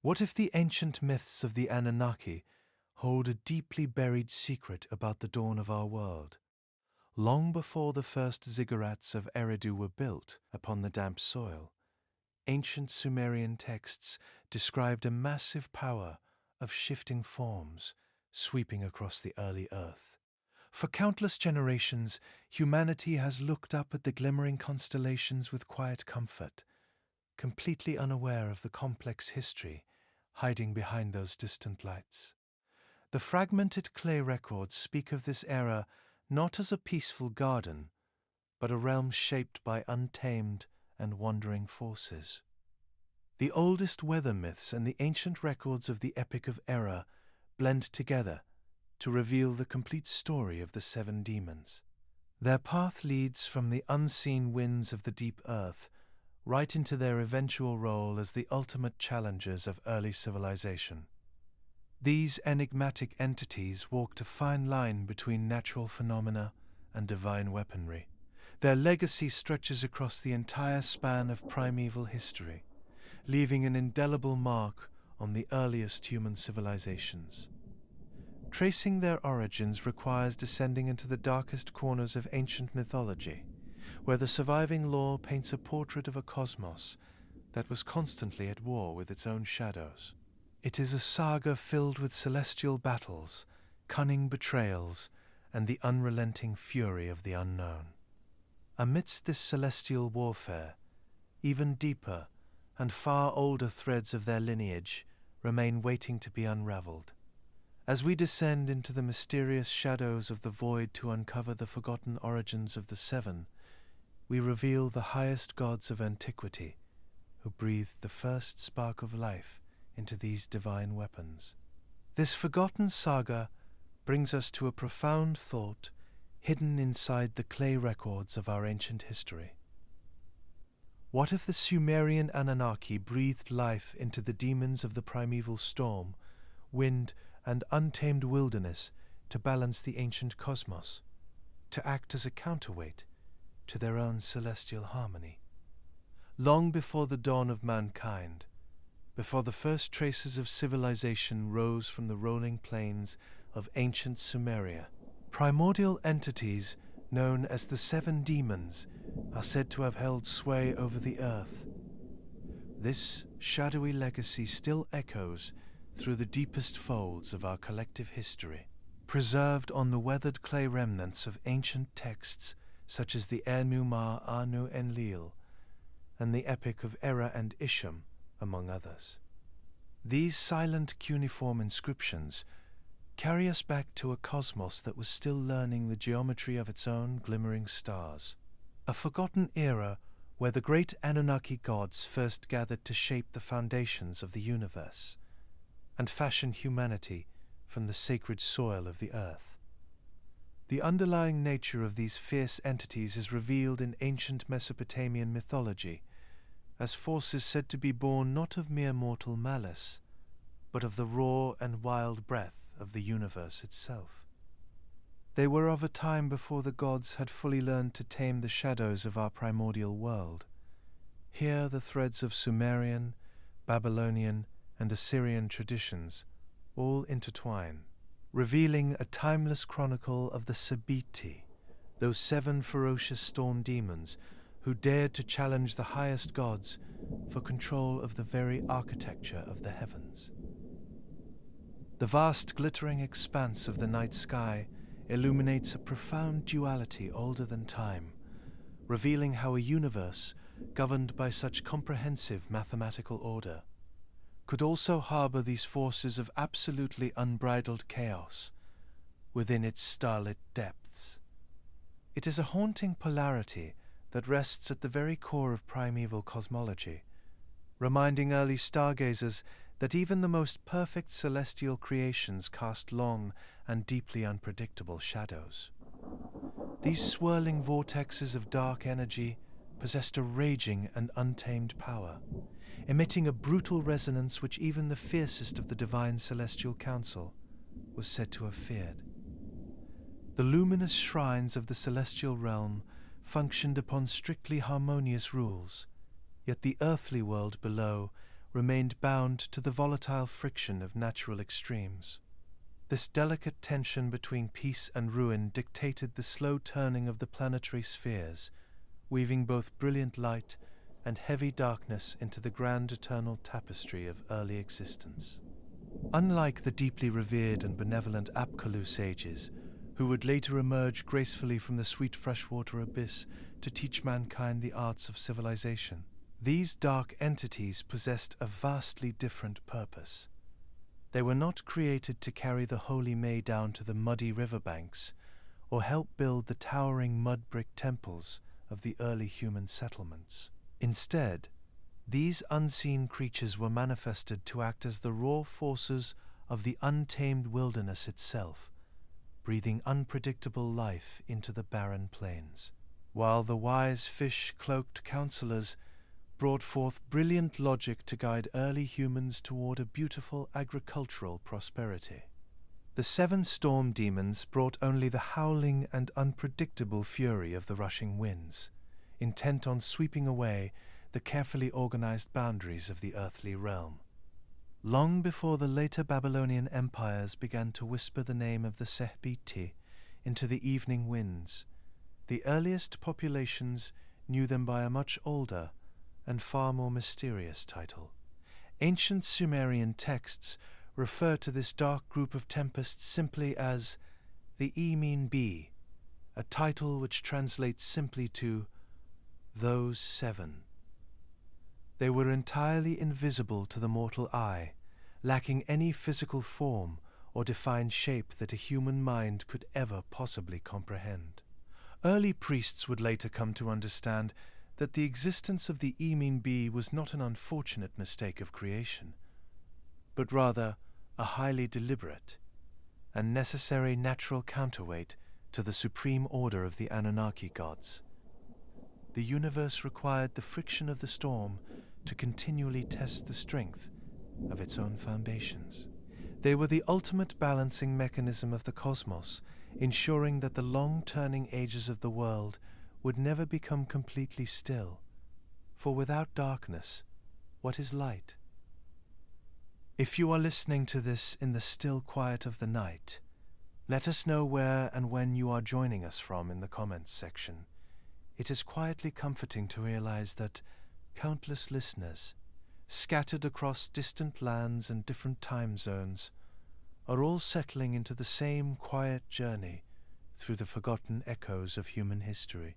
What if the ancient myths of the Anunnaki hold a deeply buried secret about the dawn of our world? Long before the first ziggurats of Eridu were built upon the damp soil, ancient Sumerian texts described a massive power of shifting forms sweeping across the early earth. For countless generations, humanity has looked up at the glimmering constellations with quiet comfort, completely unaware of the complex history hiding behind those distant lights. The fragmented clay records speak of this era not as a peaceful garden, but a realm shaped by untamed and wandering forces. The oldest weather myths and the ancient records of the Epic of Era blend together to reveal the complete story of the seven demons. Their path leads from the unseen winds of the deep earth right into their eventual role as the ultimate challengers of early civilization. These enigmatic entities walked a fine line between natural phenomena and divine weaponry. Their legacy stretches across the entire span of primeval history, leaving an indelible mark on the earliest human civilizations. Tracing their origins requires descending into the darkest corners of ancient mythology, where the surviving lore paints a portrait of a cosmos that was constantly at war with its own shadows. It is a saga filled with celestial battles, cunning betrayals, and the unrelenting fury of the unknown. Amidst this celestial warfare, even deeper and far older threads of their lineage remain waiting to be unraveled. As we descend into the mysterious shadows of the void to uncover the forgotten origins of the seven, we reveal the highest gods of antiquity who breathed the first spark of life into these divine weapons. This forgotten saga brings us to a profound thought hidden inside the clay records of our ancient history. What if the Sumerian Anunnaki breathed life into the demons of the primeval storm, wind, and untamed wilderness to balance the ancient cosmos, to act as a counterweight to their own celestial harmony? Long before the dawn of mankind, before the first traces of civilization rose from the rolling plains of ancient Sumeria, primordial entities known as the seven demons are said to have held sway over the earth. This shadowy legacy still echoes through the deepest folds of our collective history, preserved on the weathered clay remnants of ancient texts such as the Enuma Elish and the Epic of Era and Isham, among others. These silent cuneiform inscriptions carry us back to a cosmos that was still learning the geometry of its own glimmering stars, a forgotten era where the great Anunnaki gods first gathered to shape the foundations of the universe and fashion humanity from the sacred soil of the earth. The underlying nature of these fierce entities is revealed in ancient Mesopotamian mythology as forces said to be born not of mere mortal malice, but of the raw and wild breath of the universe itself. They were of a time before the gods had fully learned to tame the shadows of our primordial world. Here the threads of Sumerian, Babylonian, and Assyrian traditions all intertwine, revealing a timeless chronicle of the Sebitti, those seven ferocious storm demons who dared to challenge the highest gods for control of the very architecture of the heavens. The vast glittering expanse of the night sky illuminates a profound duality older than time, revealing how a universe governed by such comprehensive mathematical order could also harbor these forces of absolutely unbridled chaos within its starlit depths. It is a haunting polarity that rests at the very core of primeval cosmology, reminding early stargazers that even the most perfect celestial creations cast long and deeply unpredictable shadows. These swirling vortexes of dark energy possessed a raging and untamed power, emitting a brutal resonance which even the fiercest of the divine celestial council was said to have feared. The luminous shrines of the celestial realm functioned upon strictly harmonious rules, yet the earthly world below remained bound to the volatile friction of natural extremes. This delicate tension between peace and ruin dictated the slow turning of the planetary spheres, weaving both brilliant light and heavy darkness into the grand eternal tapestry of early existence. Unlike the deeply revered and benevolent Apkallu sages, who would later emerge gracefully from the sweet freshwater abyss to teach mankind the arts of civilization, these dark entities possessed a vastly different purpose. They were not created to carry the holy May down to the muddy riverbanks or help build the towering mud-brick temples of the early human settlements. Instead, these unseen creatures were manifested to act as the raw forces of the untamed wilderness itself, breathing unpredictable life into the barren plains, while the wise fish-cloaked counselors brought forth brilliant logic to guide early humans toward a beautiful agricultural prosperity. The 7 storm demons brought only the howling and unpredictable fury of the rushing winds, intent on sweeping away the carefully organized boundaries of the earthly realm. Long before the later Babylonian empires began to whisper the name of the Sebitti into the evening winds, the earliest populations knew them by a much older and far more mysterious title. Ancient Sumerian texts refer to this dark group of tempests simply as the Emin-Bi, a title which translates simply to those 7. They were entirely invisible to the mortal eye, lacking any physical form or defined shape that a human mind could ever possibly comprehend. Early priests would later come to understand that the existence of the Emin-Bi was not an unfortunate mistake of creation, but rather a highly deliberate and necessary natural counterweight to the supreme order of the Anunnaki gods. The universe required the friction of the storm to continually test the strength of its own foundations. They were the ultimate balancing mechanism of the cosmos, ensuring that the long-turning ages of the world would never become completely still, for without darkness, what is light? If you are listening to this in the still quiet of the night, let us know where and when you are joining us from in the comments section. It is quietly comforting to realize that countless listeners, scattered across distant lands and different time zones, are all settling into the same quiet journey through the forgotten echoes of human history.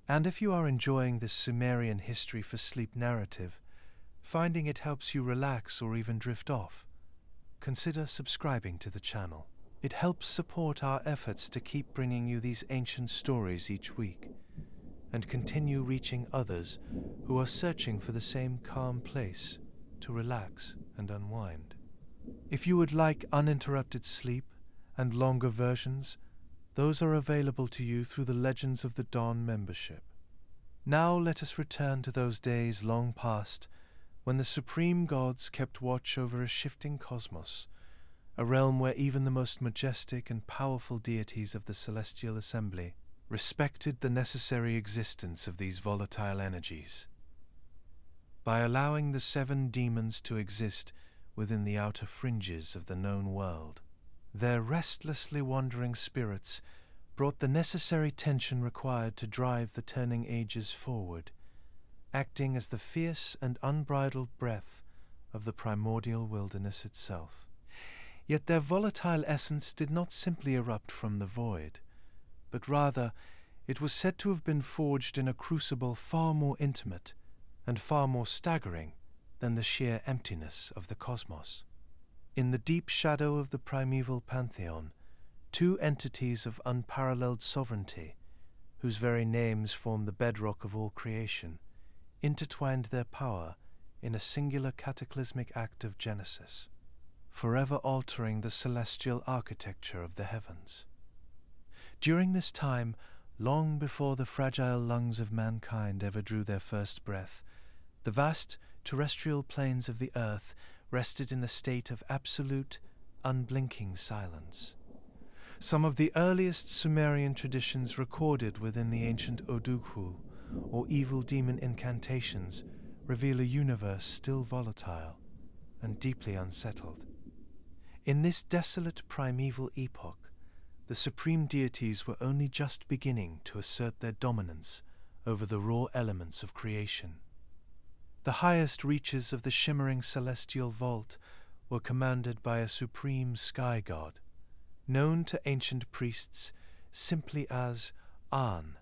And if you are enjoying this Sumerian history for sleep narrative, finding it helps you relax or even drift off, consider subscribing to the channel. It helps support our efforts to keep bringing you these ancient stories each week, and continue reaching others who are searching for the same calm place to relax and unwind. If you would like uninterrupted sleep and longer versions, those are available to you through the Legends of the Dawn membership. Now let us return to those days long past when the supreme gods kept watch over a shifting cosmos, a realm where even the most majestic and powerful deities of the celestial assembly respected the necessary existence of these volatile energies. By allowing the 7 demons to exist within the outer fringes of the known world, their restlessly wandering spirits brought the necessary tension required to drive the turning ages forward, acting as the fierce and unbridled breath of the primordial wilderness itself. Yet their volatile essence did not simply erupt from the void, but rather it was said to have been forged in a crucible far more intimate and far more staggering than the sheer emptiness of the cosmos. In the deep shadow of the primeval pantheon, 2 entities of unparalleled sovereignty, whose very names form the bedrock of all creation, intertwined their power in a singular cataclysmic act of genesis, forever altering the celestial architecture of the heavens. During this time, long before the fragile lungs of mankind ever drew their first breath, the vast terrestrial plains of the earth rested in a state of absolute, unblinking silence. Some of the earliest Sumerian traditions recorded within the ancient Odughul, or evil demon incantations, reveal a universe still volatile and deeply unsettled. In this desolate primeval epoch, the supreme deities were only just beginning to assert their dominance over the raw elements of creation. The highest reaches of the shimmering celestial vault were commanded by a supreme sky god, known to ancient priests simply as An.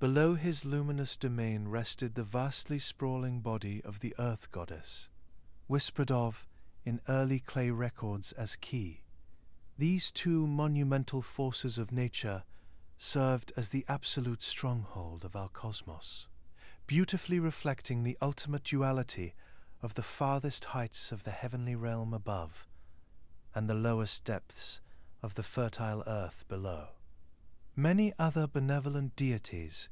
Below his luminous domain rested the vastly sprawling body of the earth goddess, whispered of in early clay records as Ki. These two monumental forces of nature served as the absolute stronghold of our cosmos, beautifully reflecting the ultimate duality of the farthest heights of the heavenly realm above and the lowest depths of the fertile earth below. Many other benevolent deities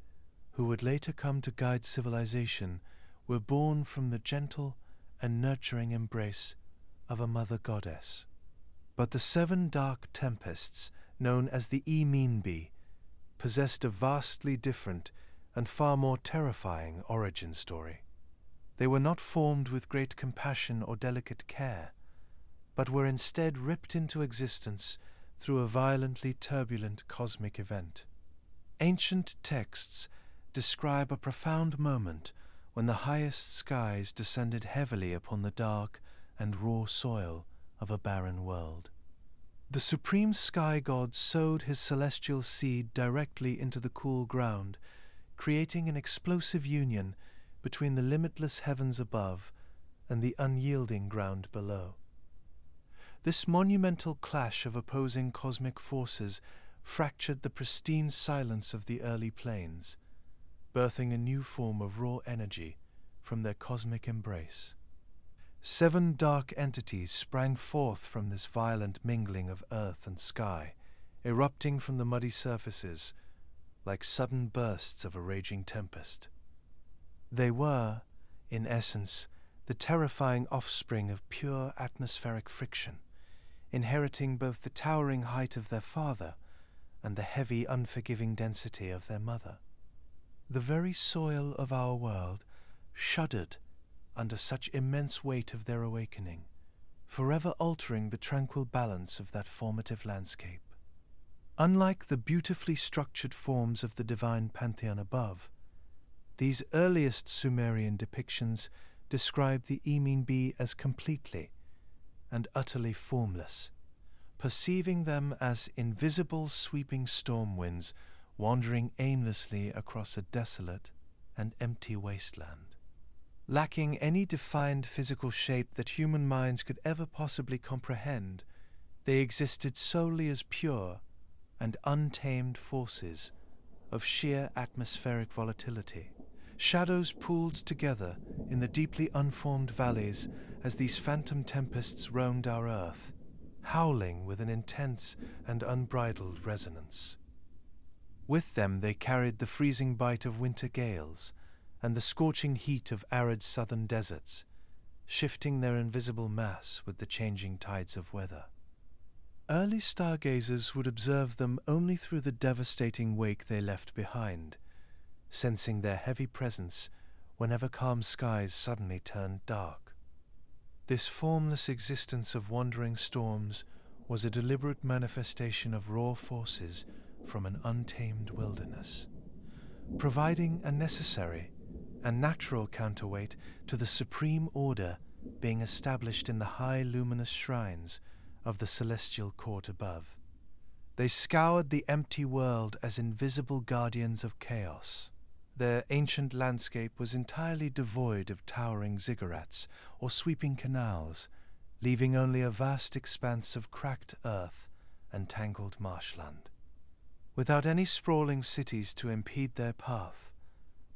who would later come to guide civilization were born from the gentle and nurturing embrace of a mother goddess. But the 7 dark tempests, known as the Eminbi, possessed a vastly different and far more terrifying origin story. They were not formed with great compassion or delicate care, but were instead ripped into existence through a violently turbulent cosmic event. Ancient texts describe a profound moment when the highest skies descended heavily upon the dark and raw soil of a barren world. The supreme sky god sowed his celestial seed directly into the cool ground, creating an explosive union between the limitless heavens above and the unyielding ground below. This monumental clash of opposing cosmic forces fractured the pristine silence of the early plains, birthing a new form of raw energy from their cosmic embrace. 7 dark entities sprang forth from this violent mingling of earth and sky, erupting from the muddy surfaces like sudden bursts of a raging tempest. They were, in essence, the terrifying offspring of pure atmospheric friction, inheriting both the towering height of their father and the heavy, unforgiving density of their mother. The very soil of our world shuddered under such immense weight of their awakening, forever altering the tranquil balance of that formative landscape. Unlike the beautifully structured forms of the divine pantheon above, these earliest Sumerian depictions describe the Eminbi as completely and utterly formless, perceiving them as invisible sweeping storm winds wandering aimlessly across a desolate and empty wasteland. Lacking any defined physical shape that human minds could ever possibly comprehend, they existed solely as pure and untamed forces of sheer atmospheric volatility. Shadows pooled together in the deeply unformed valleys as these phantom tempests roamed our earth, howling with an intense and unbridled resonance. With them they carried the freezing bite of winter gales and the scorching heat of arid southern deserts, shifting their invisible mass with the changing tides of weather. Early stargazers would observe them only through the devastating wake they left behind, sensing their heavy presence whenever calm skies suddenly turned dark. This formless existence of wandering storms was a deliberate manifestation of raw forces from an untamed wilderness, providing a necessary and natural counterweight to the supreme order being established in the high luminous shrines of the celestial court above. They scoured the empty world as invisible guardians of chaos. Their ancient landscape was entirely devoid of towering ziggurats or sweeping canals, leaving only a vast expanse of cracked earth and tangled marshland. Without any sprawling cities to impede their path,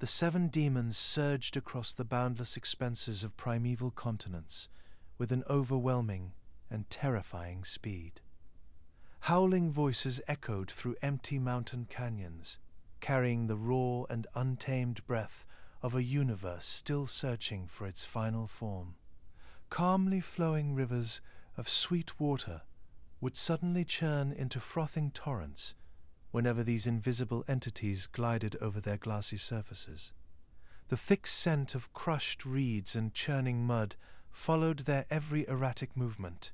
the 7 demons surged across the boundless expanses of primeval continents with an overwhelming and terrifying speed. Howling voices echoed through empty mountain canyons, carrying the raw and untamed breath of a universe still searching for its final form. Calmly flowing rivers of sweet water would suddenly churn into frothing torrents whenever these invisible entities glided over their glassy surfaces. The thick scent of crushed reeds and churning mud followed their every erratic movement,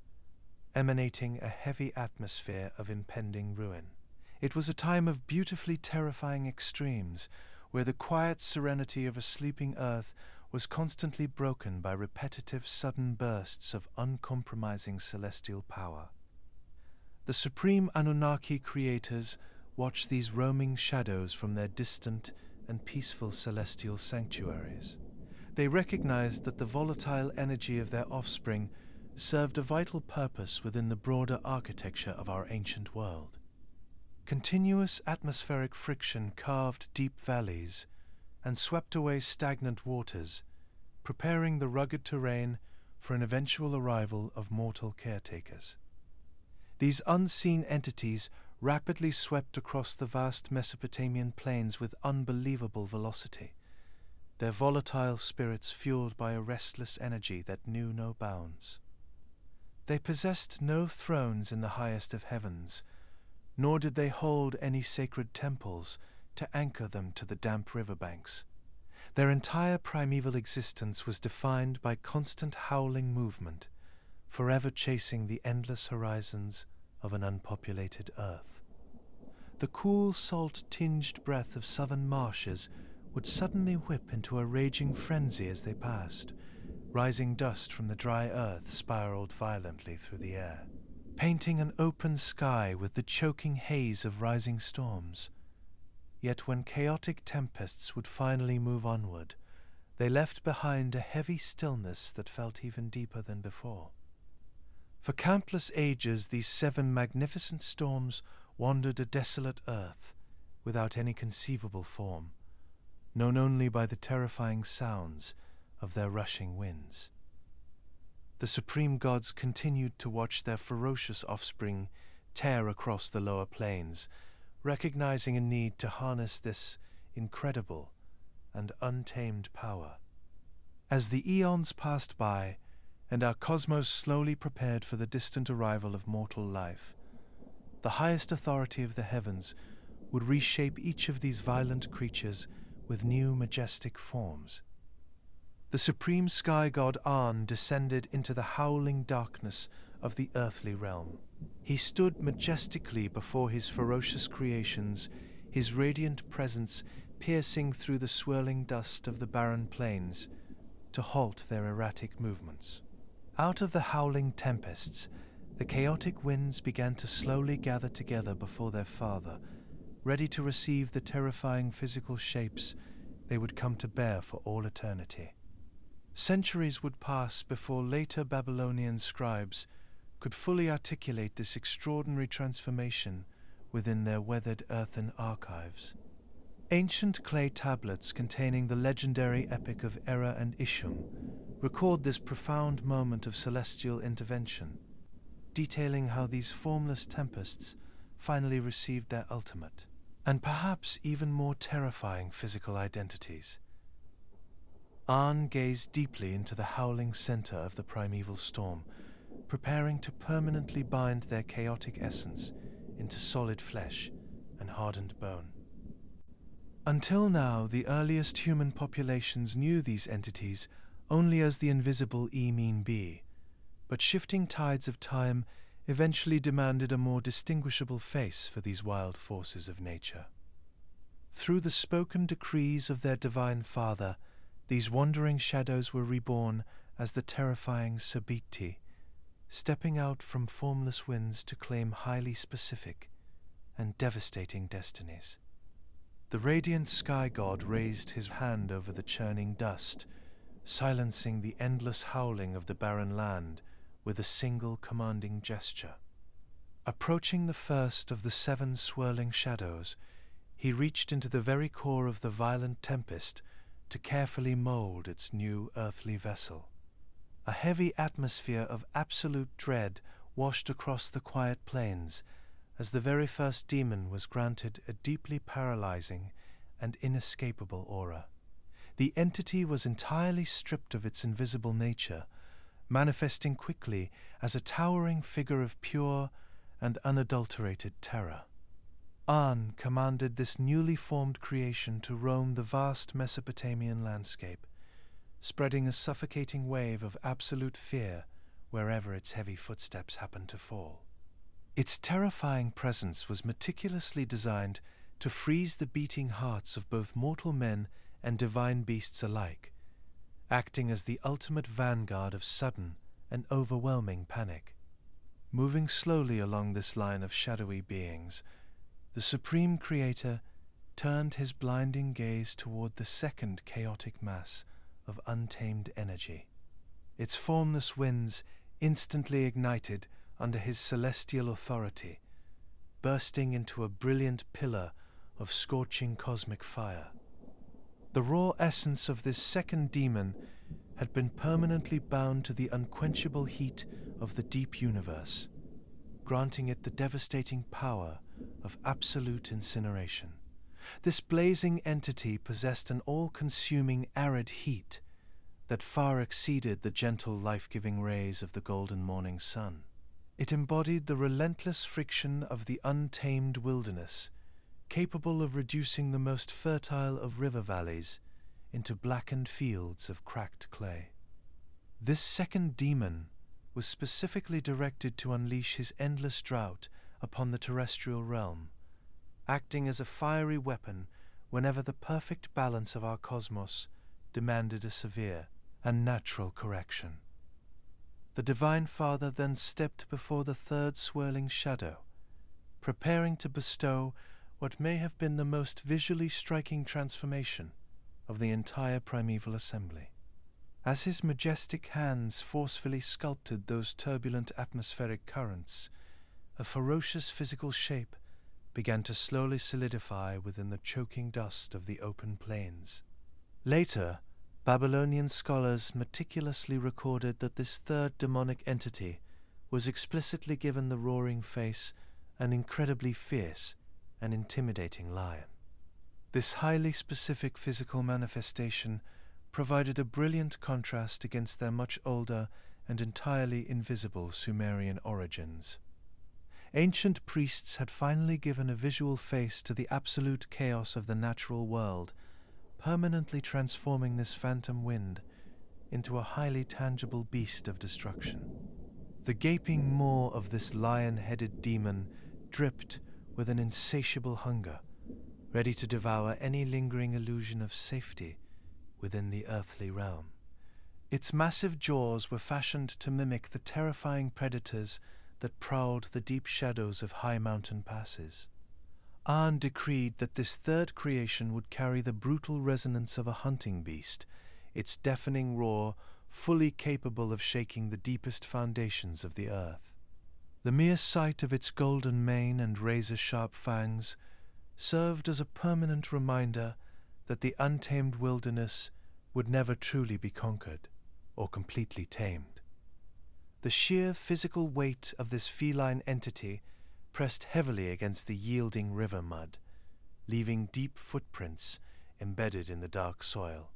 emanating a heavy atmosphere of impending ruin. It was a time of beautifully terrifying extremes, where the quiet serenity of a sleeping earth was constantly broken by repetitive sudden bursts of uncompromising celestial power. The supreme Anunnaki creators watched these roaming shadows from their distant and peaceful celestial sanctuaries. They recognized that the volatile energy of their offspring served a vital purpose within the broader architecture of our ancient world. Continuous atmospheric friction carved deep valleys and swept away stagnant waters, preparing the rugged terrain for an eventual arrival of mortal caretakers. These unseen entities rapidly swept across the vast Mesopotamian plains with unbelievable velocity, their volatile spirits fueled by a restless energy that knew no bounds. They possessed no thrones in the highest of heavens, nor did they hold any sacred temples to anchor them to the damp riverbanks. Their entire primeval existence was defined by constant howling movement, forever chasing the endless horizons of an unpopulated earth. The cool, salt-tinged breath of southern marshes would suddenly whip into a raging frenzy as they passed. Rising dust from the dry earth spiraled violently through the air, painting an open sky with the choking haze of rising storms. Yet when chaotic tempests would finally move onward, they left behind a heavy stillness that felt even deeper than before. For countless ages these 7 magnificent storms wandered a desolate earth, without any conceivable form, known only by the terrifying sounds of their rushing winds. The supreme gods continued to watch their ferocious offspring tear across the lower plains, recognizing a need to harness this incredible and untamed power. As the eons passed by, and our cosmos slowly prepared for the distant arrival of mortal life, the highest authority of the heavens would reshape each of these violent creatures with new majestic forms. The supreme sky god An descended into the howling darkness of the earthly realm. He stood majestically before his ferocious creations, his radiant presence piercing through the swirling dust of the barren plains to halt their erratic movements. Out of the howling tempests, the chaotic winds began to slowly gather together before their father, ready to receive the terrifying physical shapes they would come to bear for all eternity. Centuries would pass before later Babylonian scribes could fully articulate this extraordinary transformation within their weathered earthen archives. Ancient clay tablets containing the legendary epic of Era and Ishum record this profound moment of celestial intervention, detailing how these formless tempests finally received their ultimate, and perhaps even more terrifying physical identities. An gazed deeply into the howling center of the primeval storm, preparing to permanently bind their chaotic essence into solid flesh and hardened bone. Until now, the earliest human populations knew these entities only as the invisible E-mean-B, but shifting tides of time eventually demanded a more distinguishable face for these wild forces of nature. Through the spoken decrees of their divine father, these wandering shadows were reborn as the terrifying Sebitti, stepping out from formless winds to claim highly specific and devastating destinies. The radiant sky god raised his hand over the churning dust, silencing the endless howling of the barren land with a single commanding gesture. Approaching the first of the 7 swirling shadows, he reached into the very core of the violent tempest to carefully mold its new earthly vessel. A heavy atmosphere of absolute dread washed across the quiet plains as the very first demon was granted a deeply paralyzing and inescapable aura. The entity was entirely stripped of its invisible nature, manifesting quickly as a towering figure of pure and unadulterated terror. An commanded this newly formed creation to roam the vast Mesopotamian landscape, spreading a suffocating wave of absolute fear wherever its heavy footsteps happened to fall. Its terrifying presence was meticulously designed to freeze the beating hearts of both mortal men and divine beasts alike, acting as the ultimate vanguard of sudden and overwhelming panic. Moving slowly along this line of shadowy beings, the Supreme Creator turned his blinding gaze toward the second chaotic mass of untamed energy. Its formless winds instantly ignited under his celestial authority, bursting into a brilliant pillar of scorching cosmic fire. The raw essence of this second demon had been permanently bound to the unquenchable heat of the deep universe, granting it the devastating power of absolute incineration. This blazing entity possessed an all-consuming arid heat that far exceeded the gentle life-giving rays of the golden morning sun. It embodied the relentless friction of the untamed wilderness, capable of reducing the most fertile of river valleys into blackened fields of cracked clay. This second demon was specifically directed to unleash his endless drought upon the terrestrial realm, acting as a fiery weapon whenever the perfect balance of our cosmos demanded a severe and natural correction. The Divine Father then stepped before the third swirling shadow, preparing to bestow what may have been the most visually striking transformation of the entire primeval assembly. As his majestic hands forcefully sculpted those turbulent atmospheric currents, a ferocious physical shape began to slowly solidify within the choking dust of the open plains. Later, Babylonian scholars meticulously recorded that this third demonic entity was explicitly given the roaring face an incredibly fierce and intimidating lion. This highly specific physical manifestation provided a brilliant contrast against their much older and entirely invisible Sumerian origins. Ancient priests had finally given a visual face to the absolute chaos of the natural world, permanently transforming this phantom wind into a highly tangible beast of destruction. The gaping maw of this lion-headed demon dripped with an insatiable hunger, ready to devour any lingering illusion of safety within the earthly realm. Its massive jaws were fashioned to mimic the terrifying predators that prowled the deep shadows of high mountain passes. An decreed that this third creation would carry the brutal resonance of a hunting beast, its deafening roar fully capable of shaking the deepest foundations of the earth. The mere sight of its golden mane and razor-sharp fangs served as a permanent reminder that the untamed wilderness would never truly be conquered or completely tamed. The sheer physical weight of this feline entity pressed heavily against the yielding river mud, leaving deep footprints embedded in the dark soil.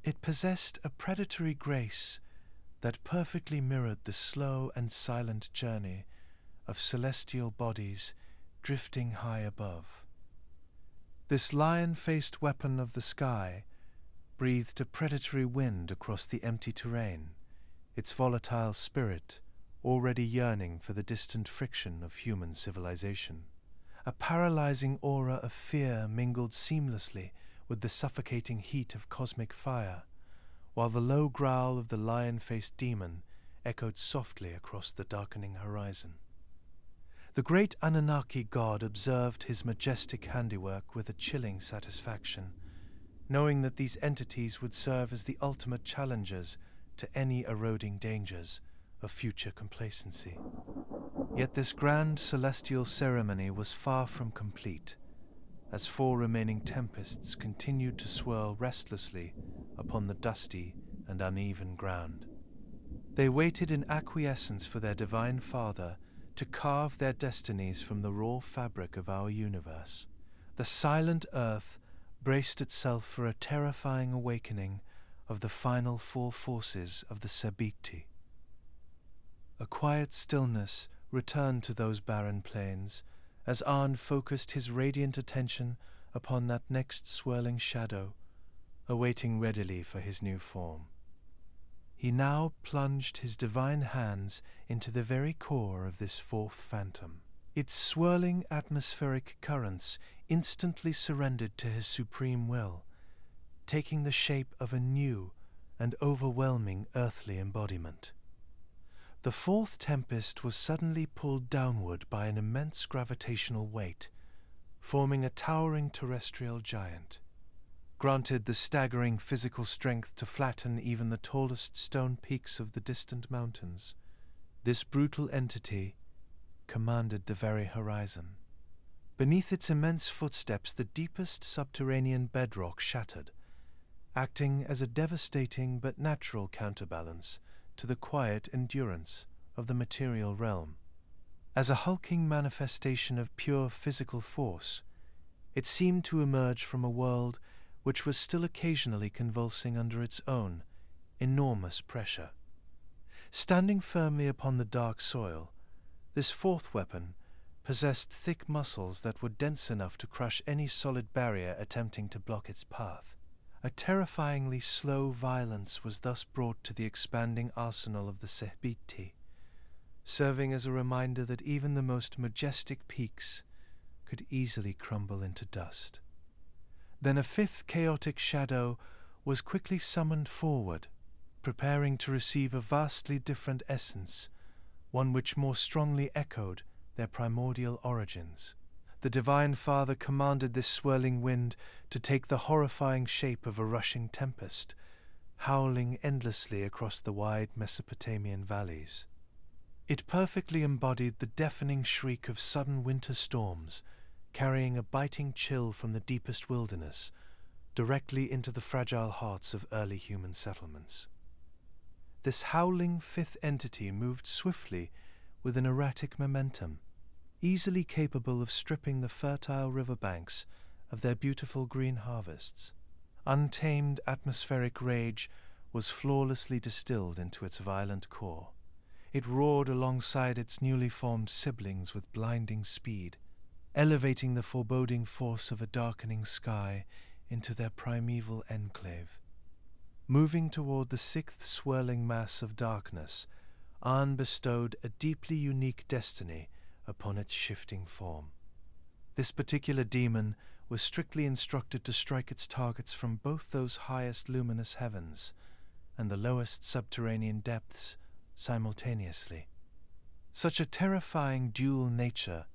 It possessed a predatory grace that perfectly mirrored the slow and silent journey of celestial bodies drifting high above. This lion-faced weapon of the sky breathed a predatory wind across the empty terrain, its volatile spirit already yearning for the distant friction of human civilization. A paralyzing aura of fear mingled seamlessly with the suffocating heat of cosmic fire, while the low growl of the lion-faced demon echoed softly across the darkening horizon. The great Anunnaki god observed his majestic handiwork with a chilling satisfaction, knowing that these entities would serve as the ultimate challengers to any eroding dangers of future complacency. Yet this grand celestial ceremony was far from complete, as 4 remaining tempests continued to swirl restlessly upon the dusty and uneven ground. They waited in acquiescence for their divine father to carve their destinies from the raw fabric of our universe. The silent earth braced itself for a terrifying awakening of the final 4 forces of the Sebitti. A quiet stillness returned to those barren plains as Arn focused his radiant attention upon that next swirling shadow, awaiting readily for his new form. He now plunged his divine hands into the very core of this fourth phantom. Its swirling atmospheric currents instantly surrendered to his supreme will, taking the shape of a new and overwhelming earthly embodiment. The fourth tempest was suddenly pulled downward by an immense gravitational weight, forming a towering terrestrial giant. Granted the staggering physical strength to flatten even the tallest stone peaks of the distant mountains, this brutal entity commanded the very horizon. Beneath its immense footsteps, the deepest subterranean bedrock shattered, acting as a devastating but natural counterbalance to the quiet endurance of the material realm. As a hulking manifestation of pure physical force, it seemed to emerge from a world which was still occasionally convulsing under its own enormous pressure. Standing firmly upon the dark soil, this fourth weapon possessed thick muscles that were dense enough to crush any solid barrier attempting to block its path. A terrifyingly slow violence was thus brought to the expanding arsenal of the Sebitti, serving as a reminder that even the most majestic peaks could easily crumble into dust. Then a fifth chaotic shadow was quickly summoned forward, preparing to receive a vastly different essence, one which more strongly echoed their primordial origins. The Divine Father commanded this swirling wind to take the horrifying shape of a rushing tempest, howling endlessly across the wide Mesopotamian valleys. It perfectly embodied the deafening shriek of sudden winter storms, carrying a biting chill from the deepest wilderness directly into the fragile hearts of early human settlements. This howling fifth entity moved swiftly with an erratic momentum, easily capable of stripping the fertile riverbanks of their beautiful green harvests. Untamed atmospheric rage was flawlessly distilled into its violent core. It roared alongside its newly formed siblings with blinding speed, elevating the foreboding force of a darkening sky into their primeval enclave. Moving toward the sixth swirling mass of darkness, An bestowed a deeply unique destiny upon its shifting form. This particular demon was strictly instructed to strike its targets from both those highest luminous heavens and the lowest subterranean depths simultaneously. Such a terrifying dual nature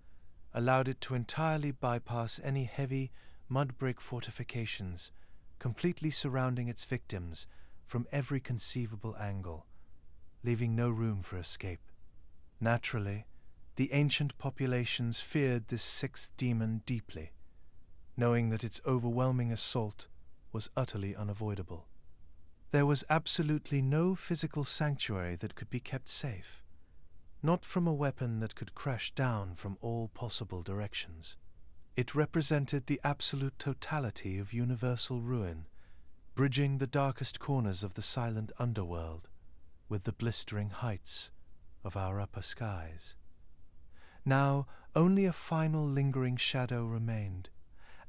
allowed it to entirely bypass any heavy mud-brick fortifications, completely surrounding its victims from every conceivable angle, leaving no room for escape. Naturally, the ancient populations feared this sixth demon deeply, knowing that its overwhelming assault was utterly unavoidable. There was absolutely no physical sanctuary that could be kept safe, not from a weapon that could crash down from all possible directions. It represented the absolute totality of universal ruin, bridging the darkest corners of the silent underworld with the blistering heights of our upper skies. Now only a final lingering shadow remained,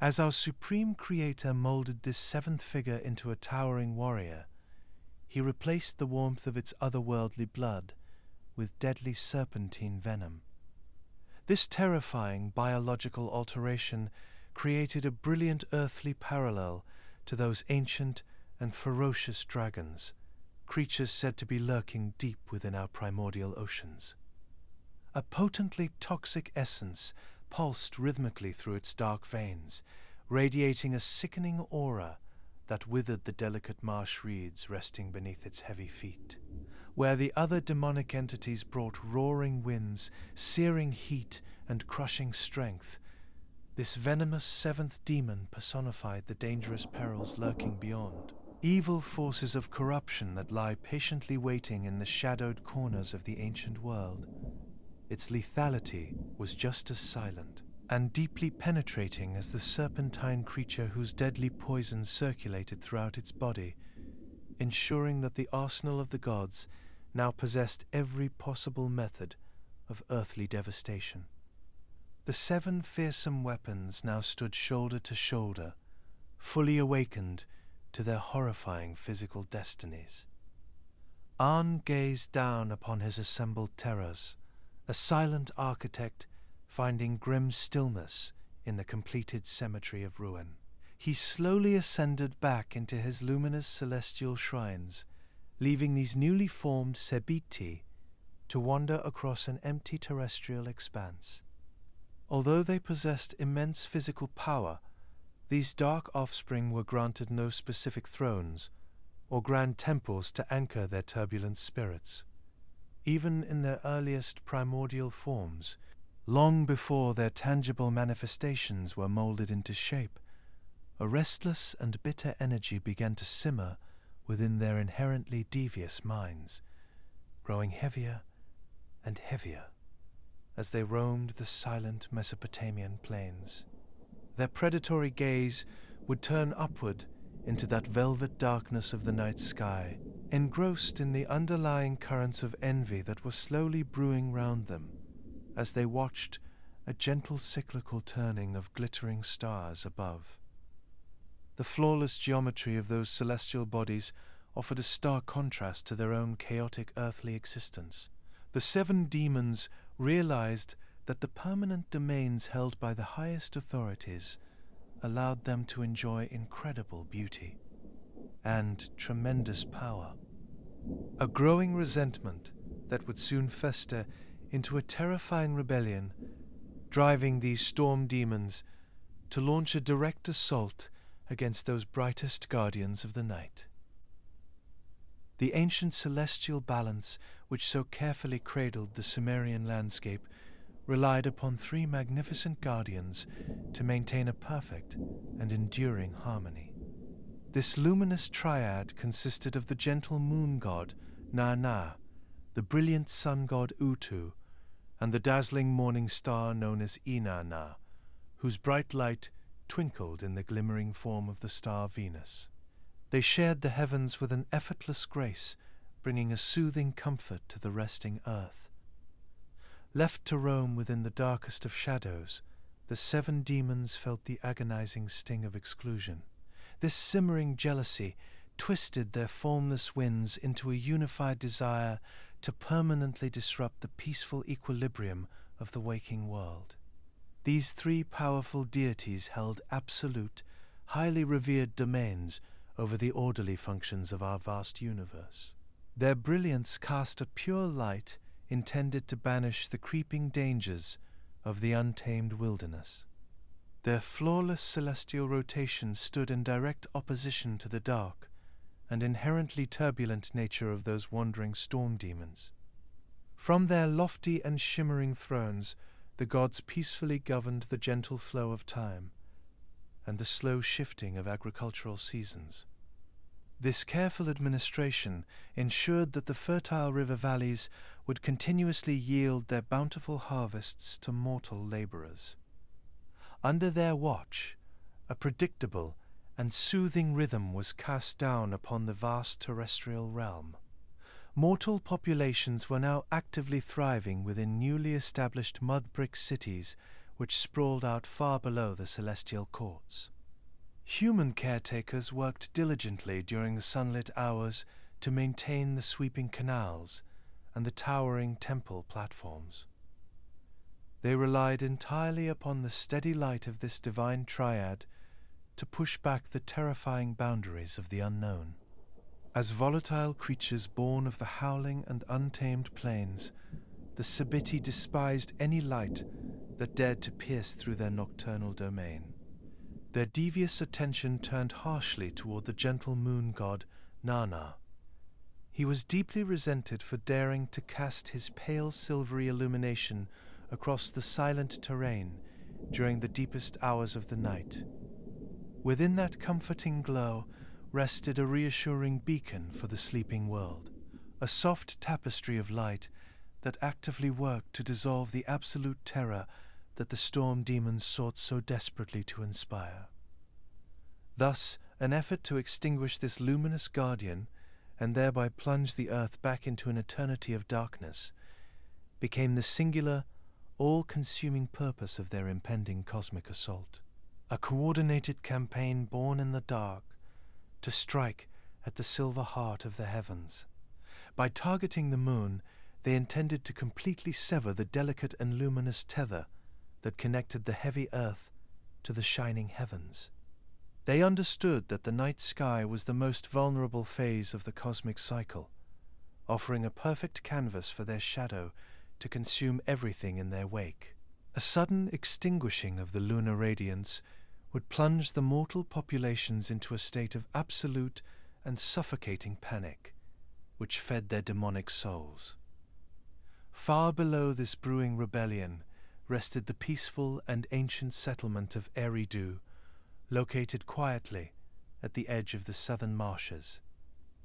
as our supreme creator molded this seventh figure into a towering warrior. He replaced the warmth of its otherworldly blood with deadly serpentine venom. This terrifying biological alteration created a brilliant earthly parallel to those ancient and ferocious dragons, creatures said to be lurking deep within our primordial oceans. A potently toxic essence pulsed rhythmically through its dark veins, radiating a sickening aura that withered the delicate marsh reeds resting beneath its heavy feet. Where the other demonic entities brought roaring winds, searing heat, and crushing strength, this venomous seventh demon personified the dangerous perils lurking beyond, evil forces of corruption that lie patiently waiting in the shadowed corners of the ancient world. Its lethality was just as silent and deeply penetrating as the serpentine creature whose deadly poison circulated throughout its body, ensuring that the arsenal of the gods now possessed every possible method of earthly devastation. The 7 fearsome weapons now stood shoulder to shoulder, fully awakened to their horrifying physical destinies. An gazed down upon his assembled terrors, a silent architect finding grim stillness in the completed cemetery of ruin. He slowly ascended back into his luminous celestial shrines, leaving these newly formed Sebitti to wander across an empty terrestrial expanse. Although they possessed immense physical power, these dark offspring were granted no specific thrones or grand temples to anchor their turbulent spirits. Even in their earliest primordial forms, long before their tangible manifestations were molded into shape, a restless and bitter energy began to simmer within their inherently devious minds, growing heavier and heavier as they roamed the silent Mesopotamian plains. Their predatory gaze would turn upward into that velvet darkness of the night sky, engrossed in the underlying currents of envy that were slowly brewing round them as they watched a gentle cyclical turning of glittering stars above. The flawless geometry of those celestial bodies offered a stark contrast to their own chaotic earthly existence. The 7 demons realized that the permanent domains held by the highest authorities allowed them to enjoy incredible beauty and tremendous power. A growing resentment that would soon fester into a terrifying rebellion, driving these storm demons to launch a direct assault against those brightest guardians of the night. The ancient celestial balance which so carefully cradled the Sumerian landscape relied upon 3 magnificent guardians to maintain a perfect and enduring harmony. This luminous triad consisted of the gentle moon god Na, the brilliant sun god Utu, and the dazzling morning star known as Inanna, whose bright light twinkled in the glimmering form of the star Venus. They shared the heavens with an effortless grace, bringing a soothing comfort to the resting earth. Left to roam within the darkest of shadows, the 7 demons felt the agonizing sting of exclusion. This simmering jealousy twisted their formless winds into a unified desire to permanently disrupt the peaceful equilibrium of the waking world. These 3 powerful deities held absolute, highly revered domains over the orderly functions of our vast universe. Their brilliance cast a pure light intended to banish the creeping dangers of the untamed wilderness. Their flawless celestial rotation stood in direct opposition to the dark and inherently turbulent nature of those wandering storm demons. From their lofty and shimmering thrones, the gods peacefully governed the gentle flow of time and the slow shifting of agricultural seasons. This careful administration ensured that the fertile river valleys would continuously yield their bountiful harvests to mortal laborers. Under their watch, a predictable and soothing rhythm was cast down upon the vast terrestrial realm. Mortal populations were now actively thriving within newly established mud-brick cities which sprawled out far below the celestial courts. Human caretakers worked diligently during the sunlit hours to maintain the sweeping canals and the towering temple platforms. They relied entirely upon the steady light of this divine triad to push back the terrifying boundaries of the unknown. As volatile creatures born of the howling and untamed plains, the Sebitti despised any light that dared to pierce through their nocturnal domain. Their devious attention turned harshly toward the gentle moon god Nana. He was deeply resented for daring to cast his pale silvery illumination across the silent terrain during the deepest hours of the night. Within that comforting glow rested a reassuring beacon for the sleeping world, a soft tapestry of light that actively worked to dissolve the absolute terror that the storm demons sought so desperately to inspire. Thus, an effort to extinguish this luminous guardian, and thereby plunge the earth back into an eternity of darkness, became the singular, all-consuming purpose of their impending cosmic assault. A coordinated campaign born in the dark to strike at the silver heart of the heavens. By targeting the moon, they intended to completely sever the delicate and luminous tether that connected the heavy earth to the shining heavens. They understood that the night sky was the most vulnerable phase of the cosmic cycle, offering a perfect canvas for their shadow to consume everything in their wake. A sudden extinguishing of the lunar radiance would plunge the mortal populations into a state of absolute and suffocating panic, which fed their demonic souls. Far below this brewing rebellion rested the peaceful and ancient settlement of Eridu, located quietly at the edge of the southern marshes.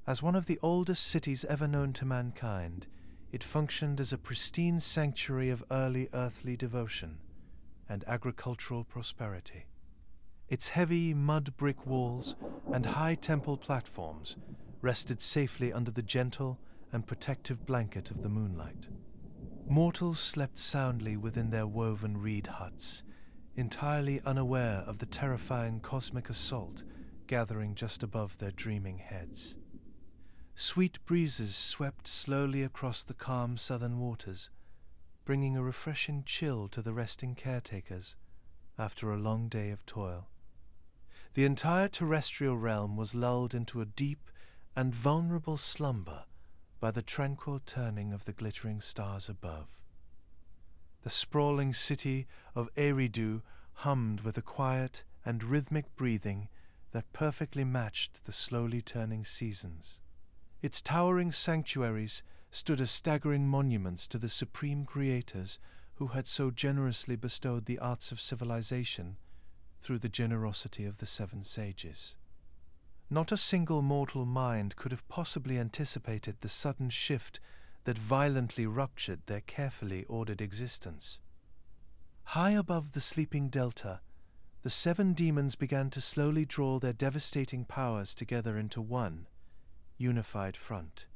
As one of the oldest cities ever known to mankind, it functioned as a pristine sanctuary of early earthly devotion and agricultural prosperity. Its heavy mud brick walls and high temple platforms rested safely under the gentle and protective blanket of the moonlight. Mortals slept soundly within their woven reed huts, entirely unaware of the terrifying cosmic assault gathering just above their dreaming heads. Sweet breezes swept slowly across the calm southern waters, bringing a refreshing chill to the resting caretakers after a long day of toil. The entire terrestrial realm was lulled into a deep and vulnerable slumber by the tranquil turning of the glittering stars above. The sprawling city of Eridu hummed with a quiet and rhythmic breathing that perfectly matched the slowly turning seasons. Its towering sanctuaries stood as staggering monuments to the supreme creators who had so generously bestowed the arts of civilization through the generosity of the seven sages. Not a single mortal mind could have possibly anticipated the sudden shift that violently ruptured their carefully ordered existence. High above the sleeping delta, the seven demons began to slowly draw their devastating powers together into one unified front.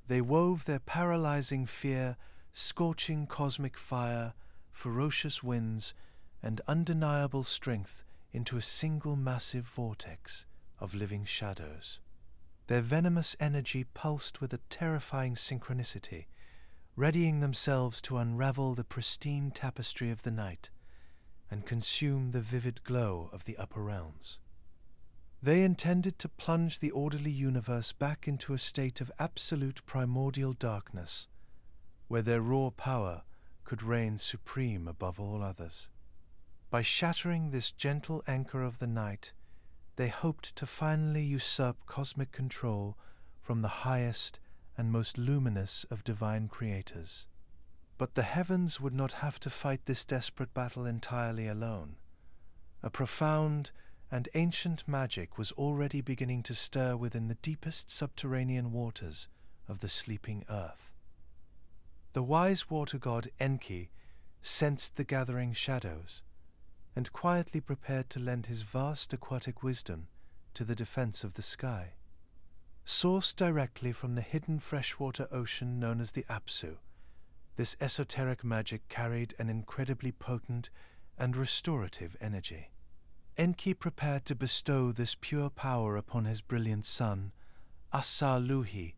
They wove their paralyzing fear, scorching cosmic fire, ferocious winds, and undeniable strength into a single massive vortex of living shadows. Their venomous energy pulsed with a terrifying synchronicity, readying themselves to unravel the pristine tapestry of the night and consume the vivid glow of the upper realms. They intended to plunge the orderly universe back into a state of absolute primordial darkness, where their raw power could reign supreme above all others. By shattering this gentle anchor of the night, they hoped to finally usurp cosmic control from the highest and most luminous of divine creators. But the heavens would not have to fight this desperate battle entirely alone. A profound and ancient magic was already beginning to stir within the deepest subterranean waters of the sleeping earth. The wise water god Enki sensed the gathering shadows and quietly prepared to lend his vast aquatic wisdom to the defense of the sky. Sourced directly from the hidden freshwater ocean known as the Apsu, this esoteric magic carried an incredibly potent and restorative energy. Enki prepared to bestow this pure power upon his brilliant son, Asa-Luhi,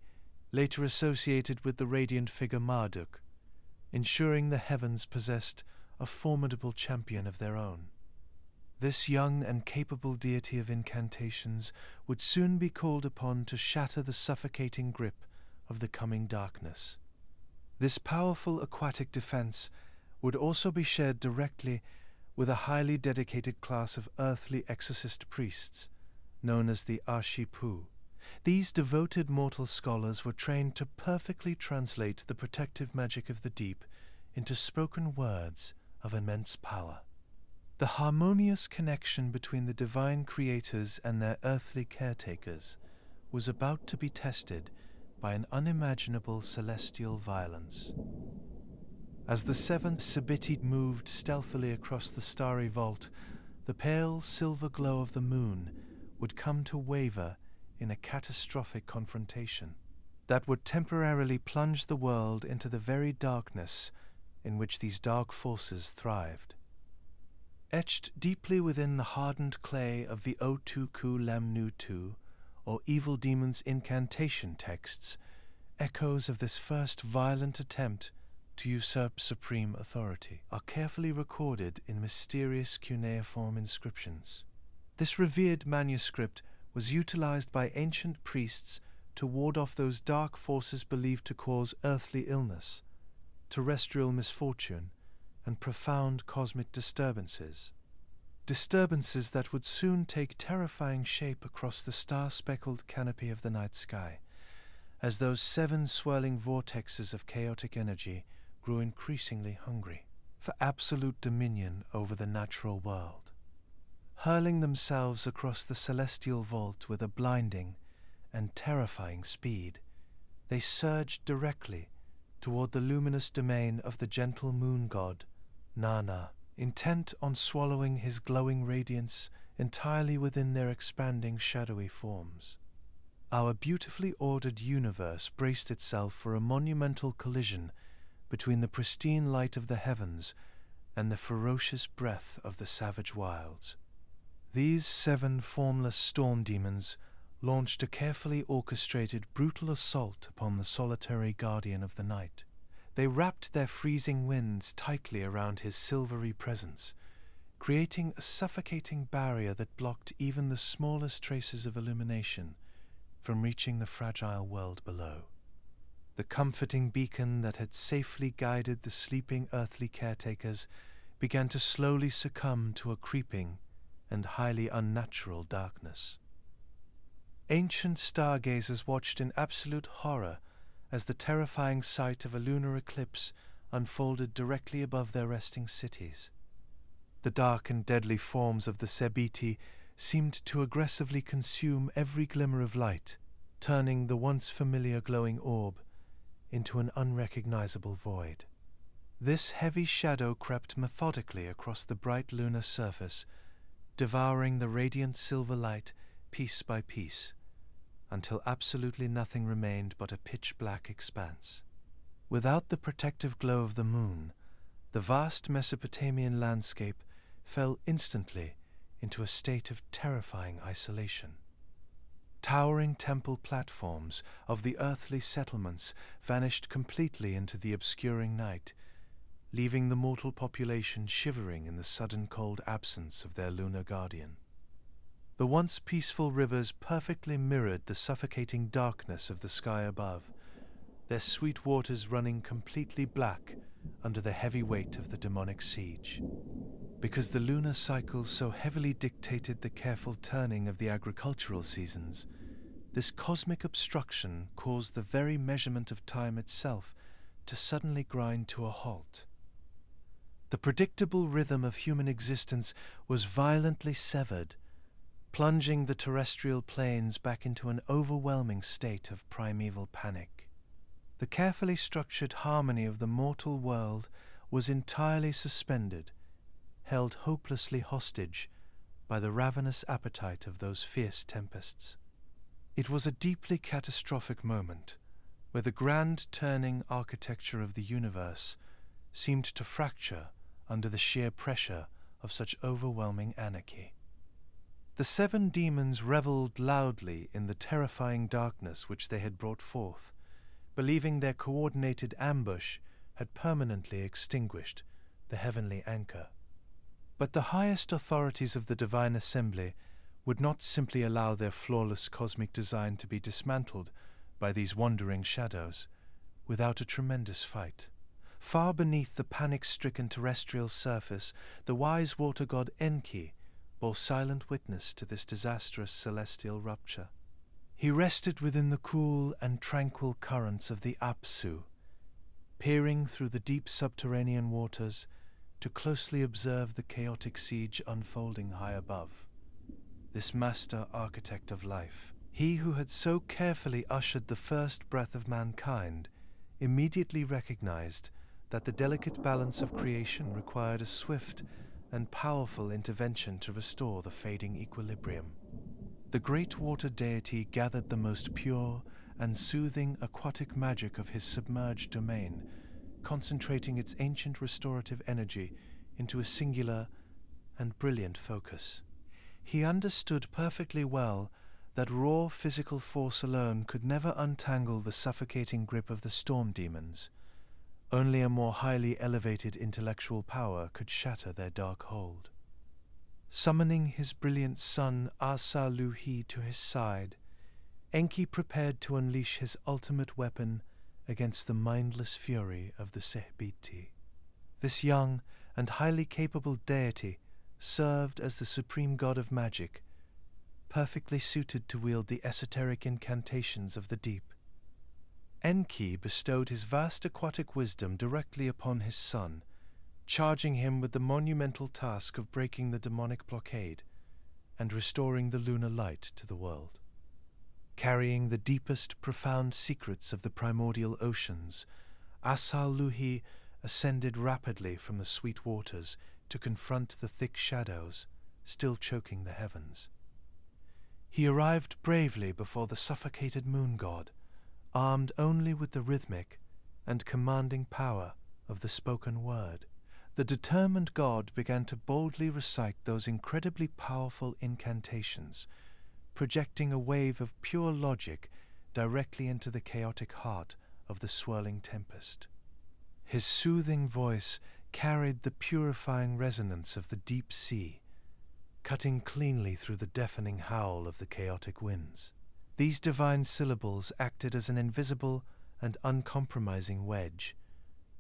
later associated with the radiant figure Marduk, ensuring the heavens possessed a formidable champion of their own. This young and capable deity of incantations would soon be called upon to shatter the suffocating grip of the coming darkness. This powerful aquatic defense would also be shared directly with a highly dedicated class of earthly exorcist priests, known as the Ashipu. These devoted mortal scholars were trained to perfectly translate the protective magic of the deep into spoken words of immense power. The harmonious connection between the divine creators and their earthly caretakers was about to be tested by an unimaginable celestial violence. As the seven Sebitti moved stealthily across the starry vault, the pale silver glow of the moon would come to waver in a catastrophic confrontation that would temporarily plunge the world into the very darkness in which these dark forces thrived. Etched deeply within the hardened clay of the Otuku Lemnutu, or evil demons' incantation texts, echoes of this first violent attempt to usurp supreme authority are carefully recorded in mysterious cuneiform inscriptions. This revered manuscript was utilized by ancient priests to ward off those dark forces believed to cause earthly illness, terrestrial misfortune, and profound cosmic disturbances. Disturbances that would soon take terrifying shape across the star-speckled canopy of the night sky, as those 7 swirling vortexes of chaotic energy grew increasingly hungry for absolute dominion over the natural world. Hurling themselves across the celestial vault with a blinding and terrifying speed, they surged directly toward the luminous domain of the gentle moon god, Nana, intent on swallowing his glowing radiance entirely within their expanding shadowy forms. Our beautifully ordered universe braced itself for a monumental collision between the pristine light of the heavens and the ferocious breath of the savage wilds. These 7 formless storm demons launched a carefully orchestrated, brutal assault upon the solitary guardian of the night. They wrapped their freezing winds tightly around his silvery presence, creating a suffocating barrier that blocked even the smallest traces of illumination from reaching the fragile world below. The comforting beacon that had safely guided the sleeping earthly caretakers began to slowly succumb to a creeping and highly unnatural darkness. Ancient stargazers watched in absolute horror as the terrifying sight of a lunar eclipse unfolded directly above their resting cities. The dark and deadly forms of the Sebitti seemed to aggressively consume every glimmer of light, turning the once familiar glowing orb into an unrecognizable void. This heavy shadow crept methodically across the bright lunar surface, devouring the radiant silver light piece by piece, until absolutely nothing remained but a pitch-black expanse. Without the protective glow of the moon, the vast Mesopotamian landscape fell instantly into a state of terrifying isolation. Towering temple platforms of the earthly settlements vanished completely into the obscuring night, leaving the mortal population shivering in the sudden cold absence of their lunar guardian. The once peaceful rivers perfectly mirrored the suffocating darkness of the sky above, their sweet waters running completely black under the heavy weight of the demonic siege. Because the lunar cycles so heavily dictated the careful turning of the agricultural seasons, this cosmic obstruction caused the very measurement of time itself to suddenly grind to a halt. The predictable rhythm of human existence was violently severed, plunging the terrestrial planes back into an overwhelming state of primeval panic. The carefully structured harmony of the mortal world was entirely suspended, held hopelessly hostage by the ravenous appetite of those fierce tempests. It was a deeply catastrophic moment, where the grand turning architecture of the universe seemed to fracture under the sheer pressure of such overwhelming anarchy. The 7 demons reveled loudly in the terrifying darkness which they had brought forth, believing their coordinated ambush had permanently extinguished the heavenly anchor. But the highest authorities of the Divine Assembly would not simply allow their flawless cosmic design to be dismantled by these wandering shadows without a tremendous fight. Far beneath the panic-stricken terrestrial surface, the wise water god Enki bore silent witness to this disastrous celestial rupture. He rested within the cool and tranquil currents of the Apsu, peering through the deep subterranean waters to closely observe the chaotic siege unfolding high above. This master architect of life, he who had so carefully ushered the first breath of mankind, immediately recognized that the delicate balance of creation required a swift and powerful intervention to restore the fading equilibrium. The great water deity gathered the most pure and soothing aquatic magic of his submerged domain, concentrating its ancient restorative energy into a singular and brilliant focus. He understood perfectly well that raw physical force alone could never untangle the suffocating grip of the storm demons. Only a more highly elevated intellectual power could shatter their dark hold. Summoning his brilliant son Asa-Luhi to his side, Enki prepared to unleash his ultimate weapon against the mindless fury of the Sebitti. This young and highly capable deity served as the supreme god of magic, perfectly suited to wield the esoteric incantations of the deep. Enki bestowed his vast aquatic wisdom directly upon his son, charging him with the monumental task of breaking the demonic blockade and restoring the lunar light to the world. Carrying the deepest, profound secrets of the primordial oceans, Asa-Luhi ascended rapidly from the sweet waters to confront the thick shadows still choking the heavens. He arrived bravely before the suffocated moon god, armed only with the rhythmic and commanding power of the spoken word. The determined god began to boldly recite those incredibly powerful incantations, projecting a wave of pure logic directly into the chaotic heart of the swirling tempest. His soothing voice carried the purifying resonance of the deep sea, cutting cleanly through the deafening howl of the chaotic winds. These divine syllables acted as an invisible and uncompromising wedge,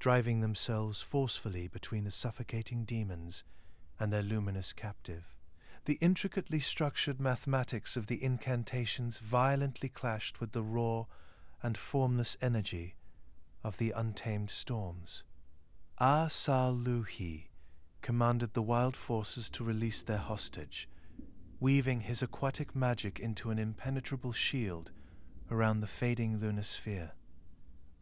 driving themselves forcefully between the suffocating demons and their luminous captive. The intricately structured mathematics of the incantations violently clashed with the raw and formless energy of the untamed storms. Asa-Luhi commanded the wild forces to release their hostage, weaving his aquatic magic into an impenetrable shield around the fading lunar sphere.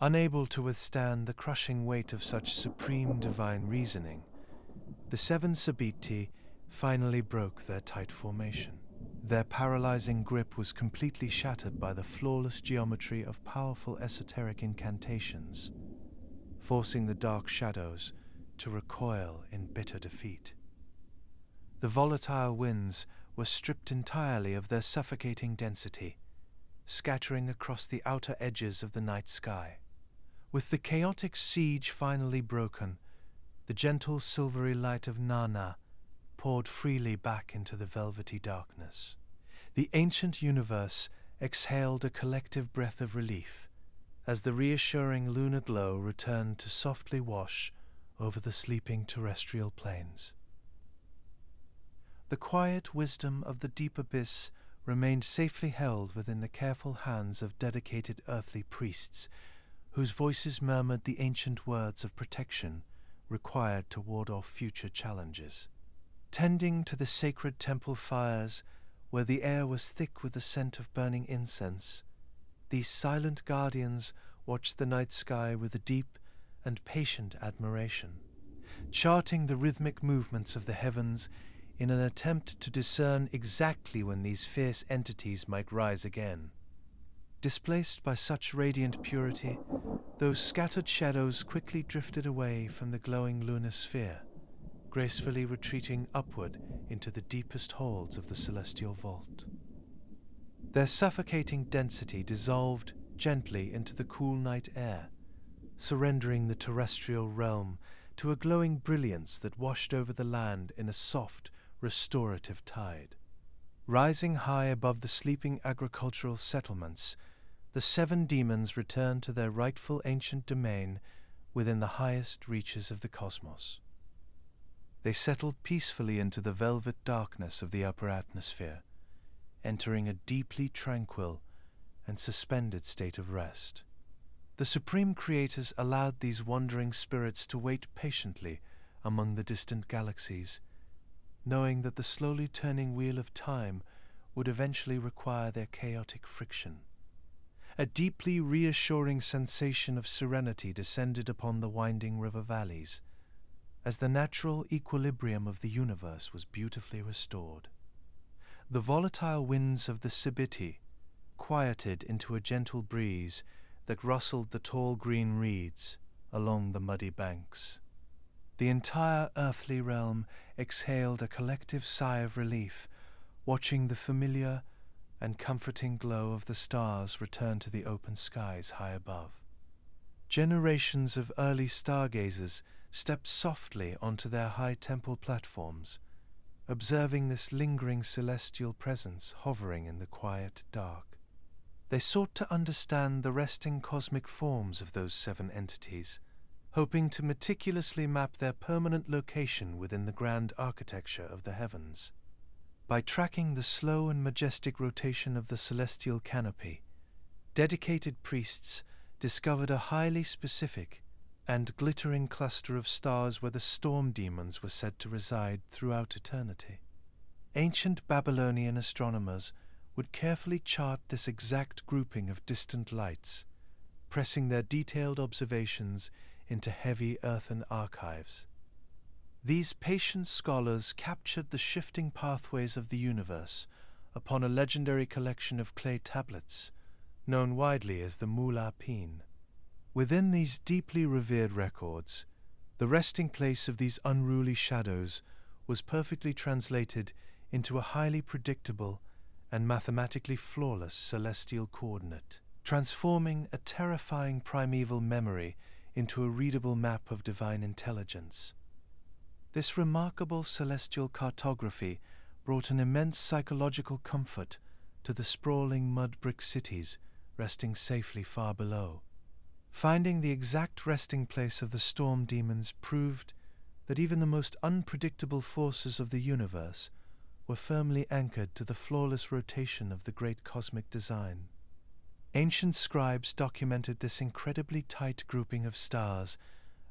Unable to withstand the crushing weight of such supreme divine reasoning, the 7 Sebitti finally broke their tight formation. Their paralyzing grip was completely shattered by the flawless geometry of powerful esoteric incantations, forcing the dark shadows to recoil in bitter defeat. The volatile winds were stripped entirely of their suffocating density, scattering across the outer edges of the night sky. With the chaotic siege finally broken, the gentle silvery light of Nana poured freely back into the velvety darkness. The ancient universe exhaled a collective breath of relief as the reassuring lunar glow returned to softly wash over the sleeping terrestrial plains. The quiet wisdom of the deep abyss remained safely held within the careful hands of dedicated earthly priests, whose voices murmured the ancient words of protection required to ward off future challenges. Tending to the sacred temple fires, where the air was thick with the scent of burning incense, these silent guardians watched the night sky with a deep and patient admiration, charting the rhythmic movements of the heavens in an attempt to discern exactly when these fierce entities might rise again. Displaced by such radiant purity, those scattered shadows quickly drifted away from the glowing lunar sphere, gracefully retreating upward into the deepest holds of the celestial vault. Their suffocating density dissolved gently into the cool night air, surrendering the terrestrial realm to a glowing brilliance that washed over the land in a soft, restorative tide. Rising high above the sleeping agricultural settlements, the 7 demons returned to their rightful ancient domain within the highest reaches of the cosmos. They settled peacefully into the velvet darkness of the upper atmosphere, entering a deeply tranquil and suspended state of rest. The Supreme Creators allowed these wandering spirits to wait patiently among the distant galaxies, knowing that the slowly turning wheel of time would eventually require their chaotic friction. A deeply reassuring sensation of serenity descended upon the winding river valleys, as the natural equilibrium of the universe was beautifully restored. The volatile winds of the Sebitti quieted into a gentle breeze that rustled the tall green reeds along the muddy banks. The entire earthly realm exhaled a collective sigh of relief, watching the familiar and comforting glow of the stars return to the open skies high above. Generations of early stargazers stepped softly onto their high temple platforms, observing this lingering celestial presence hovering in the quiet dark. They sought to understand the resting cosmic forms of those seven entities, hoping to meticulously map their permanent location within the grand architecture of the heavens. By tracking the slow and majestic rotation of the celestial canopy, dedicated priests discovered a highly specific and glittering cluster of stars where the storm demons were said to reside throughout eternity. Ancient Babylonian astronomers would carefully chart this exact grouping of distant lights, pressing their detailed observations into heavy earthen archives. These patient scholars captured the shifting pathways of the universe upon a legendary collection of clay tablets, known widely as the Mula Pin. Within these deeply revered records, the resting place of these unruly shadows was perfectly translated into a highly predictable and mathematically flawless celestial coordinate, transforming a terrifying primeval memory into a readable map of divine intelligence. This remarkable celestial cartography brought an immense psychological comfort to the sprawling mud-brick cities resting safely far below. Finding the exact resting place of the storm demons proved that even the most unpredictable forces of the universe were firmly anchored to the flawless rotation of the great cosmic design. Ancient scribes documented this incredibly tight grouping of stars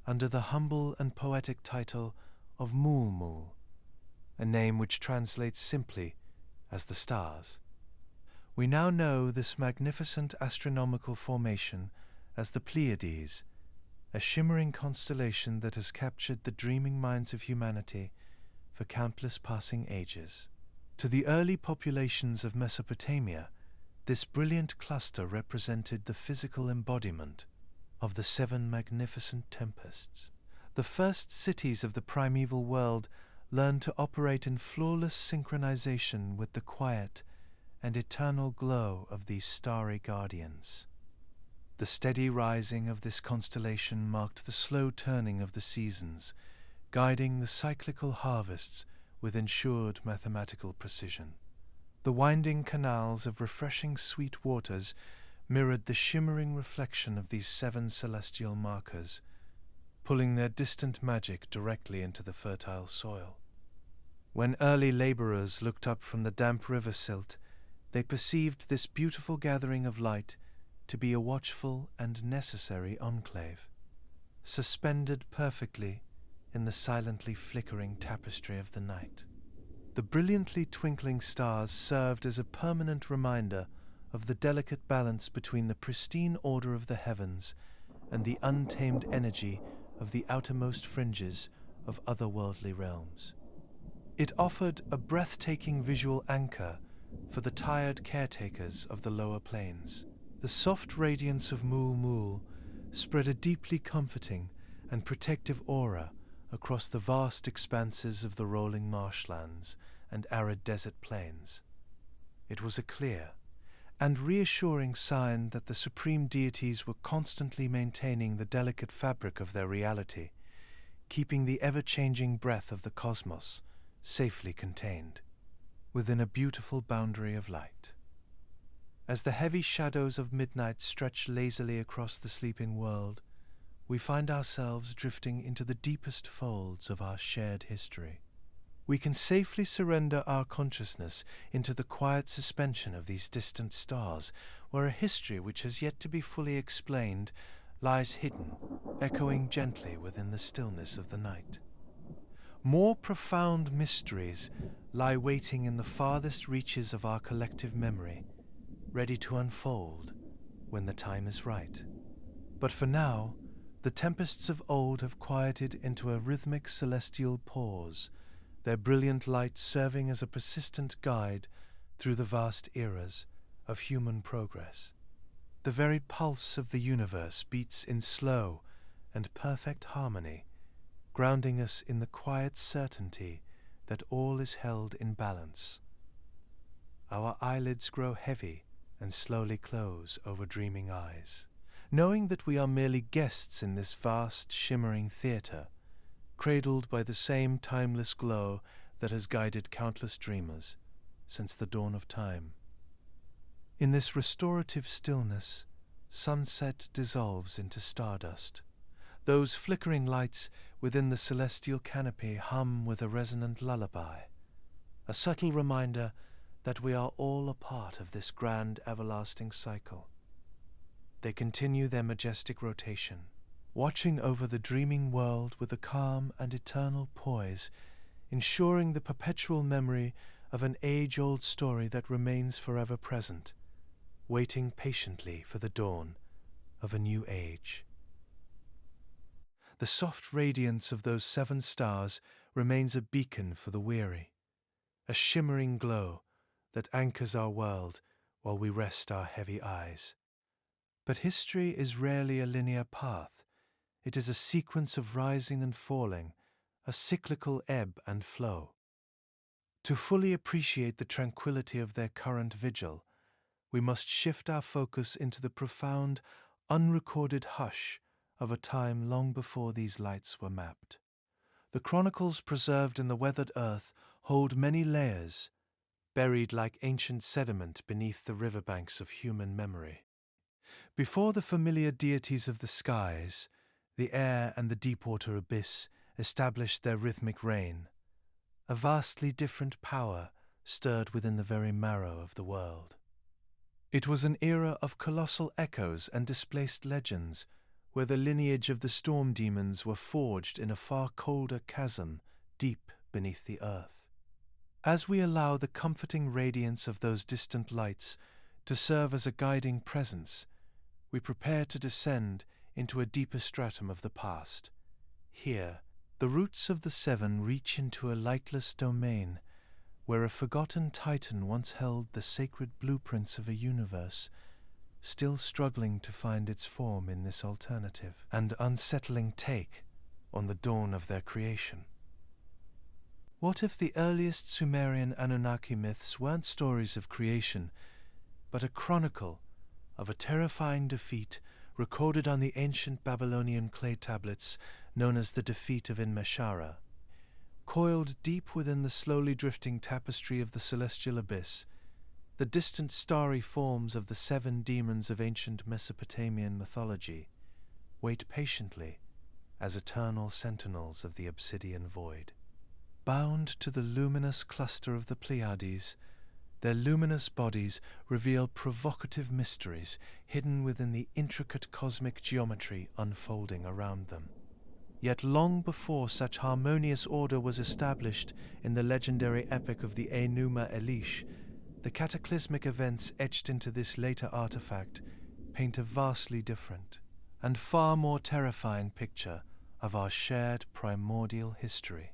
under the humble and poetic title of Mulmul, a name which translates simply as the stars. We now know this magnificent astronomical formation as the Pleiades, a shimmering constellation that has captured the dreaming minds of humanity for countless passing ages. To the early populations of Mesopotamia, this brilliant cluster represented the physical embodiment of the seven magnificent tempests. The first cities of the primeval world learned to operate in flawless synchronization with the quiet and eternal glow of these starry guardians. The steady rising of this constellation marked the slow turning of the seasons, guiding the cyclical harvests with ensured mathematical precision. The winding canals of refreshing sweet waters mirrored the shimmering reflection of these seven celestial markers, pulling their distant magic directly into the fertile soil. When early laborers looked up from the damp river silt, they perceived this beautiful gathering of light to be a watchful and necessary enclave, suspended perfectly in the silently flickering tapestry of the night. The brilliantly twinkling stars served as a permanent reminder of the delicate balance between the pristine order of the heavens and the untamed energy of the outermost fringes of otherworldly realms. It offered a breathtaking visual anchor for the tired caretakers of the lower planes. The soft radiance of Mulmul spread a deeply comforting and protective aura across the vast expanses of the rolling marshlands and arid desert plains. It was a clear and reassuring sign that the supreme deities were constantly maintaining the delicate fabric of their reality, keeping the ever-changing breath of the cosmos safely contained within a beautiful boundary of light. As the heavy shadows of midnight stretch lazily across the sleeping world, we find ourselves drifting into the deepest folds of our shared history. We can safely surrender our consciousness into the quiet suspension of these distant stars, where a history which has yet to be fully explained lies hidden, echoing gently within the stillness of the night. More profound mysteries lie waiting in the farthest reaches of our collective memory, ready to unfold when the time is right. But for now, the tempests of old have quieted into a rhythmic celestial pause, their brilliant light serving as a persistent guide through the vast eras of human progress. The very pulse of the universe beats in slow and perfect harmony, grounding us in the quiet certainty that all is held in balance. Our eyelids grow heavy and slowly close over dreaming eyes, knowing that we are merely guests in this vast, shimmering theatre, cradled by the same timeless glow that has guided countless dreamers since the dawn of time. In this restorative stillness, sunset dissolves into stardust. Those flickering lights within the celestial canopy hum with a resonant lullaby, a subtle reminder that we are all a part of this grand everlasting cycle. They continue their majestic rotation, watching over the dreaming world with a calm and eternal poise, ensuring the perpetual memory of an age-old story that remains forever present, waiting patiently for the dawn of a new age. The soft radiance of those 7 stars remains a beacon for the weary, a shimmering glow that anchors our world while we rest our heavy eyes. But history is rarely a linear path. It is a sequence of rising and falling, a cyclical ebb and flow. To fully appreciate the tranquility of their current vigil, we must shift our focus into the profound, unrecorded hush of a time long before these lights were mapped. The chronicles preserved in the weathered earth hold many layers, buried like ancient sediment beneath the riverbanks of human memory. Before the familiar deities of the skies, the air and the deep-water abyss established their rhythmic reign, a vastly different power stirred within the very marrow of the world. It was an era of colossal echoes and displaced legends, where the lineage of the storm demons were forged in a far colder chasm deep beneath the earth. As we allow the comforting radiance of those distant lights to serve as a guiding presence, we prepare to descend into a deeper stratum of the past. Here, the roots of the 7 reach into a lightless domain, where a forgotten titan once held the sacred blueprints of a universe, still struggling to find its form in this alternative and unsettling take on the dawn of their creation. What if the earliest Sumerian Anunnaki myths weren't stories of creation, but a chronicle of a terrifying defeat recorded on the ancient Babylonian clay tablets known as the defeat of Enuma? Coiled deep within the slowly drifting tapestry of the celestial abyss, the distant starry forms of the 7 demons of ancient Mesopotamian mythology wait patiently as eternal sentinels of the obsidian void. Bound to the luminous cluster of the Pleiades, their luminous bodies reveal provocative mysteries hidden within the intricate cosmic geometry unfolding around them. Yet long before such harmonious order was established in the legendary epic of the Enuma Elish, the cataclysmic events etched into this later artifact paint a vastly different and far more terrifying picture of our shared primordial history.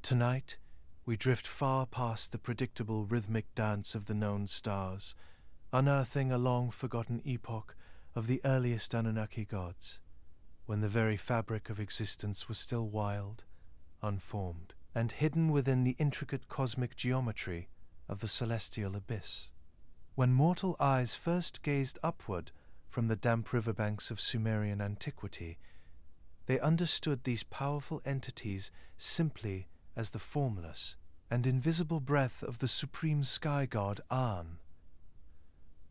Tonight, we drift far past the predictable rhythmic dance of the known stars, unearthing a long-forgotten epoch of the earliest Anunnaki gods, when the very fabric of existence was still wild, unformed, and hidden within the intricate cosmic geometry of the celestial abyss. When mortal eyes first gazed upward from the damp riverbanks of Sumerian antiquity, they understood these powerful entities simply as the formless and invisible breath of the supreme sky god An.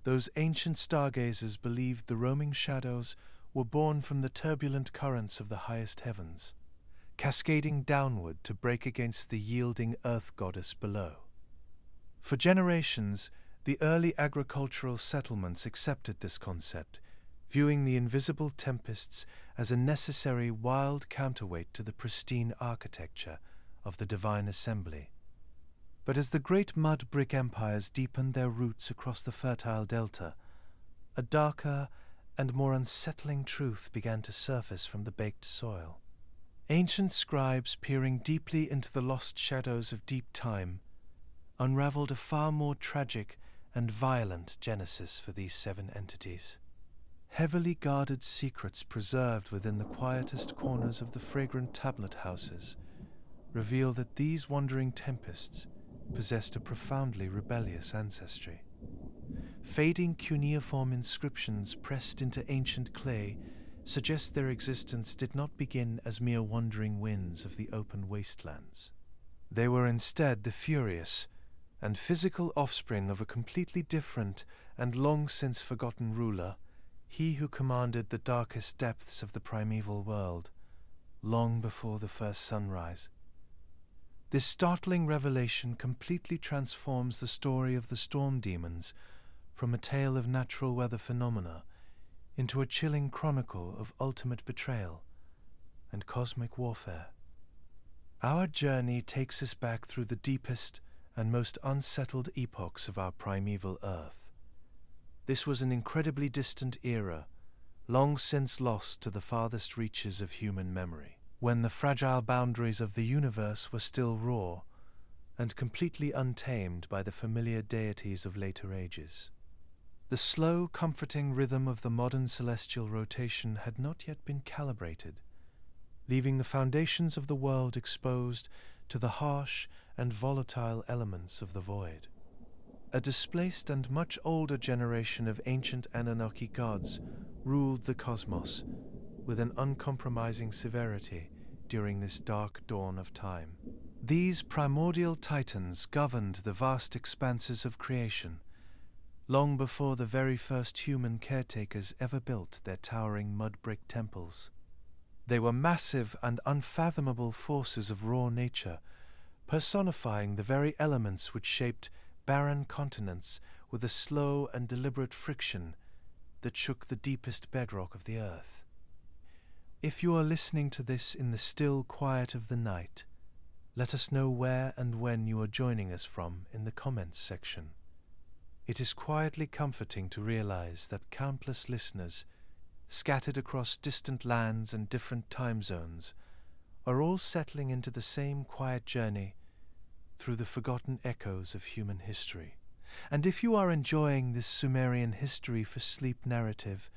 Those ancient stargazers believed the roaming shadows were born from the turbulent currents of the highest heavens, cascading downward to break against the yielding earth goddess below. For generations, the early agricultural settlements accepted this concept, viewing the invisible tempests as a necessary wild counterweight to the pristine architecture of the divine assembly. But as the great mud brick empires deepened their roots across the fertile delta, a darker and more unsettling truth began to surface from the baked soil. Ancient scribes peering deeply into the lost shadows of deep time unraveled a far more tragic and violent genesis for these 7 entities. heavily guarded secrets preserved within the quietest corners of the fragrant tablet houses reveal that these wandering tempests possessed a profoundly rebellious ancestry. Fading cuneiform inscriptions pressed into ancient clay suggest their existence did not begin as mere wandering winds of the open wastelands. They were instead the furious and physical offspring of a completely different and long since forgotten ruler, he who commanded the darkest depths of the primeval world, long before the first sunrise. This startling revelation completely transforms the story of the storm demons from a tale of natural weather phenomena into a chilling chronicle of ultimate betrayal and cosmic warfare. Our journey takes us back through the deepest and most unsettled epochs of our primeval Earth. This was an incredibly distant era, long since lost to the farthest reaches of human memory, when the fragile boundaries of the universe were still raw and completely untamed by the familiar deities of later ages. The slow, comforting rhythm of the modern celestial rotation had not yet been calibrated, leaving the foundations of the world exposed to the harsh and volatile elements of the void. A displaced and much older generation of ancient Anunnaki gods ruled the cosmos with an uncompromising severity during this dark dawn of time. These primordial titans governed the vast expanses of creation, long before the very first human caretakers ever built their towering mud-brick temples. They were massive and unfathomable forces of raw nature, personifying the very elements which shaped barren continents with a slow and deliberate friction that shook the deepest bedrock of the earth. If you are listening to this in the still quiet of the night, let us know where and when you are joining us from in the comments section. It is quietly comforting to realize that countless listeners, scattered across distant lands and different time zones, are all settling into the same quiet journey through the forgotten echoes of human history. And if you are enjoying this Sumerian history for sleep narrative,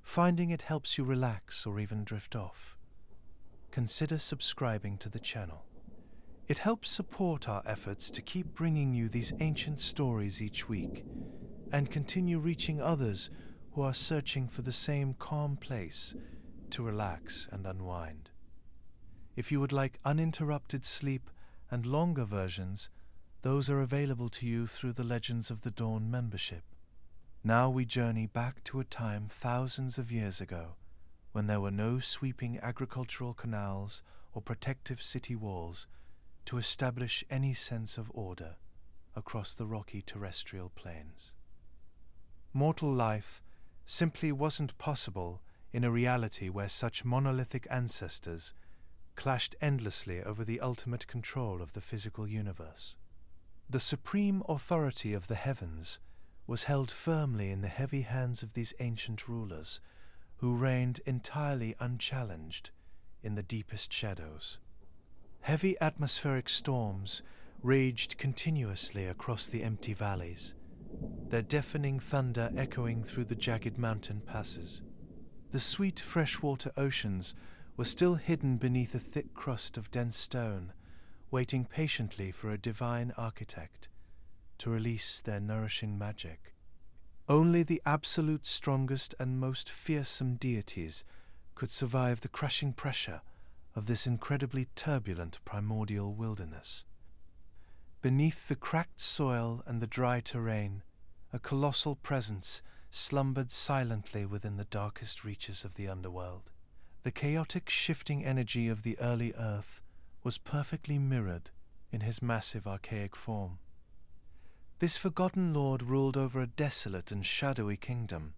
finding it helps you relax or even drift off, consider subscribing to the channel. It helps support our efforts to keep bringing you these ancient stories each week and continue reaching others who are searching for the same calm place to relax and unwind. If you would like uninterrupted sleep and longer versions, those are available to you through the Legends of the Dawn membership. Now we journey back to a time thousands of years ago, when there were no sweeping agricultural canals or protective city walls to establish any sense of order across the rocky terrestrial plains. Mortal life simply wasn't possible in a reality where such monolithic ancestors clashed endlessly over the ultimate control of the physical universe. The supreme authority of the heavens was held firmly in the heavy hands of these ancient rulers, who reigned entirely unchallenged in the deepest shadows. Heavy atmospheric storms raged continuously across the empty valleys, their deafening thunder echoing through the jagged mountain passes. The sweet freshwater oceans were still hidden beneath a thick crust of dense stone, waiting patiently for a divine architect to release their nourishing magic. Only the absolute strongest and most fearsome deities could survive the crushing pressure of this incredibly turbulent primordial wilderness. Beneath the cracked soil and the dry terrain, a colossal presence slumbered silently within the darkest reaches of the underworld. The chaotic, shifting energy of the early earth was perfectly mirrored in his massive archaic form. This forgotten lord ruled over a desolate and shadowy kingdom,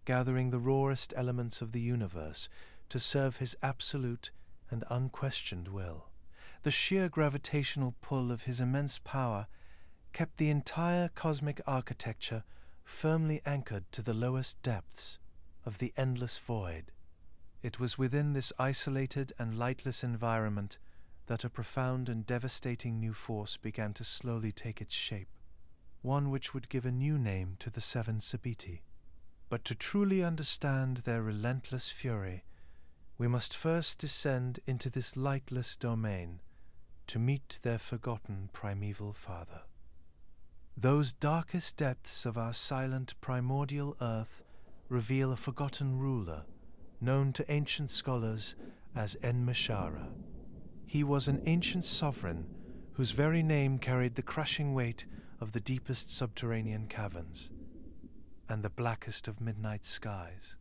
gathering the rawest elements of the universe to serve his absolute and unquestioned will. The sheer gravitational pull of his immense power kept the entire cosmic architecture firmly anchored to the lowest depths of the endless void. It was within this isolated and lightless environment that a profound and devastating new force began to slowly take its shape, one which would give a new name to the seven Sebitti. But to truly understand their relentless fury, we must first descend into this lightless domain to meet their forgotten primeval father. Those darkest depths of our silent primordial earth reveal a forgotten ruler, known to ancient scholars as Enuma. He was an ancient sovereign whose very name carried the crushing weight of the deepest subterranean caverns and the blackest of midnight skies.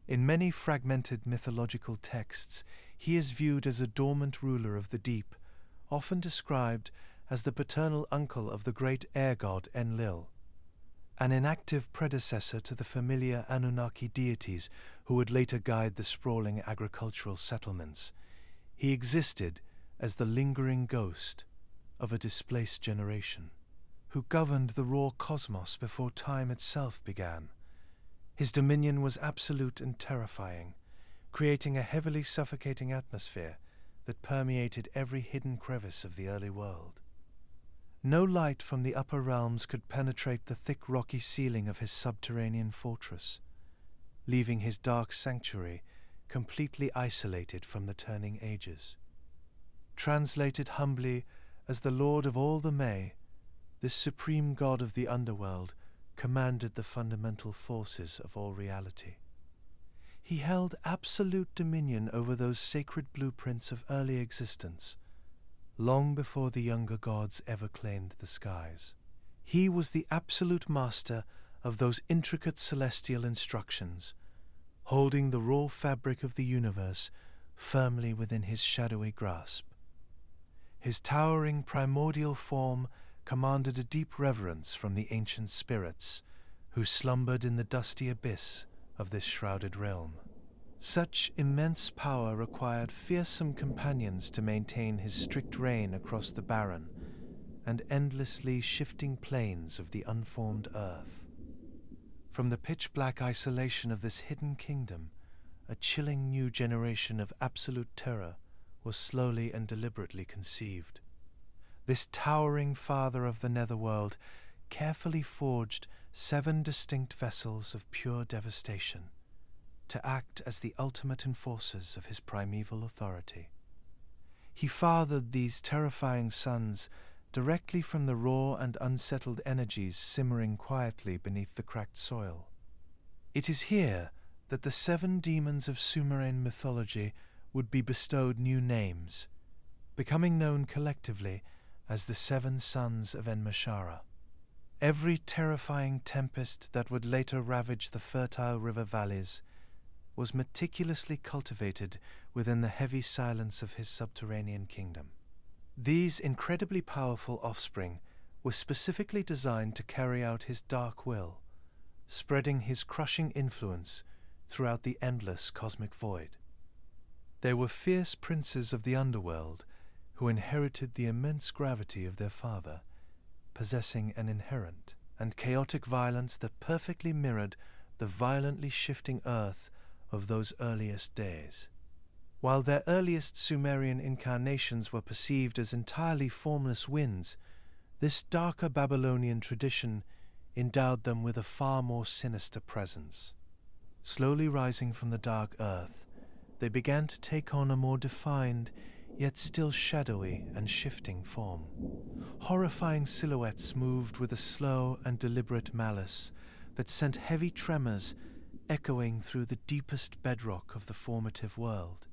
In many fragmented mythological texts, he is viewed as a dormant ruler of the deep, often described as the paternal uncle of the great air god Enlil, an inactive predecessor to the familiar Anunnaki deities who would later guide the sprawling agricultural settlements. He existed as the lingering ghost of a displaced generation, who governed the raw cosmos before time itself began. His dominion was absolute and terrifying, creating a heavily suffocating atmosphere that permeated every hidden crevice of the early world. No light from the upper realms could penetrate the thick rocky ceiling of his subterranean fortress, leaving his dark sanctuary completely isolated from the turning ages. Translated humbly as the Lord of all the May, this supreme god of the underworld commanded the fundamental forces of all reality. He held absolute dominion over those sacred blueprints of early existence, long before the younger gods ever claimed the skies. He was the absolute master of those intricate celestial instructions, holding the raw fabric of the universe firmly within his shadowy grasp. His towering primordial form commanded a deep reverence from the ancient spirits who slumbered in the dusty abyss of this shrouded realm. Such immense power required fearsome companions to maintain his strict reign across the barren and endlessly shifting plains of the unformed earth. From the pitch-black isolation of this hidden kingdom, a chilling new generation of absolute terror was slowly and deliberately conceived. This towering father of the netherworld carefully forged 7 distinct vessels of pure devastation to act as the ultimate enforcers of his primeval authority. He fathered these terrifying sons directly from the raw and unsettled energies simmering quietly beneath the cracked soil. It is here that the 7 demons of Sumerian mythology would be bestowed new names, becoming known collectively as the 7 sons of Enuma. Every terrifying tempest that would later ravage the fertile river valleys was meticulously cultivated within the heavy silence of his subterranean kingdom. These incredibly powerful offspring were specifically designed to carry out his dark will, spreading his crushing influence throughout the endless cosmic void. They were fierce princes of the underworld who inherited the immense gravity of their father, possessing an inherent and chaotic violence that perfectly mirrored the violently shifting earth of those earliest days. While their earliest Sumerian incarnations were perceived as entirely formless winds, this darker Babylonian tradition endowed them with a far more sinister presence. Slowly rising from the dark earth, they began to take on a more defined, yet still shadowy and shifting form. Horrifying silhouettes moved with a slow and deliberate malice that sent heavy tremors echoing through the deepest bedrock of the formative world.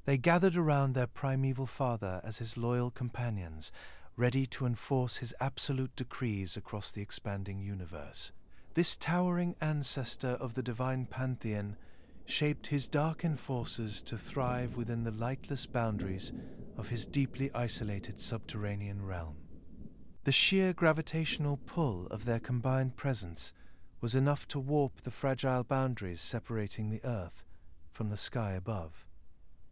They gathered around their primeval father as his loyal companions, ready to enforce his absolute decrees across the expanding universe. This towering ancestor of the divine pantheon shaped his dark enforcers to thrive within the lightless boundaries of his deeply isolated subterranean realm. The sheer gravitational pull of their combined presence was enough to warp the fragile boundaries separating the earth from the sky above.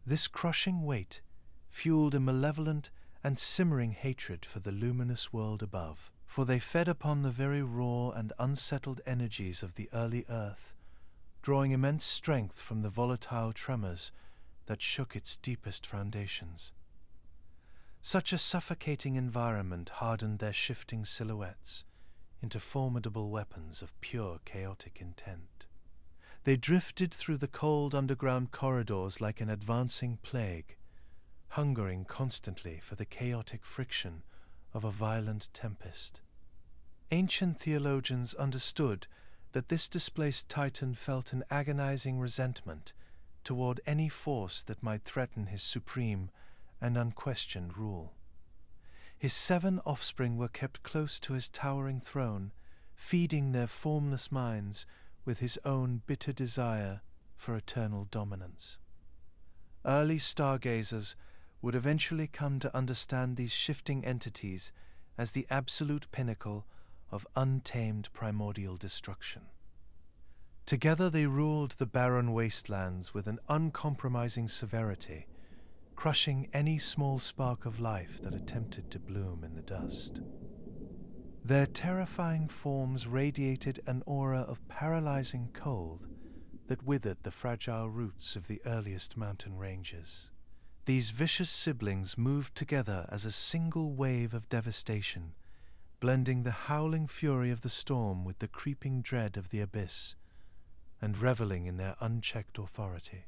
This crushing weight fueled a malevolent and simmering hatred for the luminous world above, for they fed upon the very raw and unsettled energies of the early earth, drawing immense strength from the volatile tremors that shook its deepest foundations. Such a suffocating environment hardened their shifting silhouettes, into formidable weapons of pure chaotic intent. They drifted through the cold underground corridors like an advancing plague, hungering constantly for the chaotic friction of a violent tempest. Ancient theologians understood that this displaced titan felt an agonizing resentment toward any force that might threaten his supreme and unquestioned rule. His 7 offspring were kept close to his towering throne, feeding their formless minds with his own bitter desire for eternal dominance. Early stargazers would eventually come to understand these shifting entities as the absolute pinnacle of untamed primordial destruction. Together they ruled the barren wastelands with an uncompromising severity, crushing any small spark of life that attempted to bloom in the dust. Their terrifying forms radiated an aura of paralyzing cold that withered the fragile roots of the earliest mountain ranges. These vicious siblings moved together as a single wave of devastation, blending the howling fury of the storm with the creeping dread of the abyss, and reveling in their unchecked authority.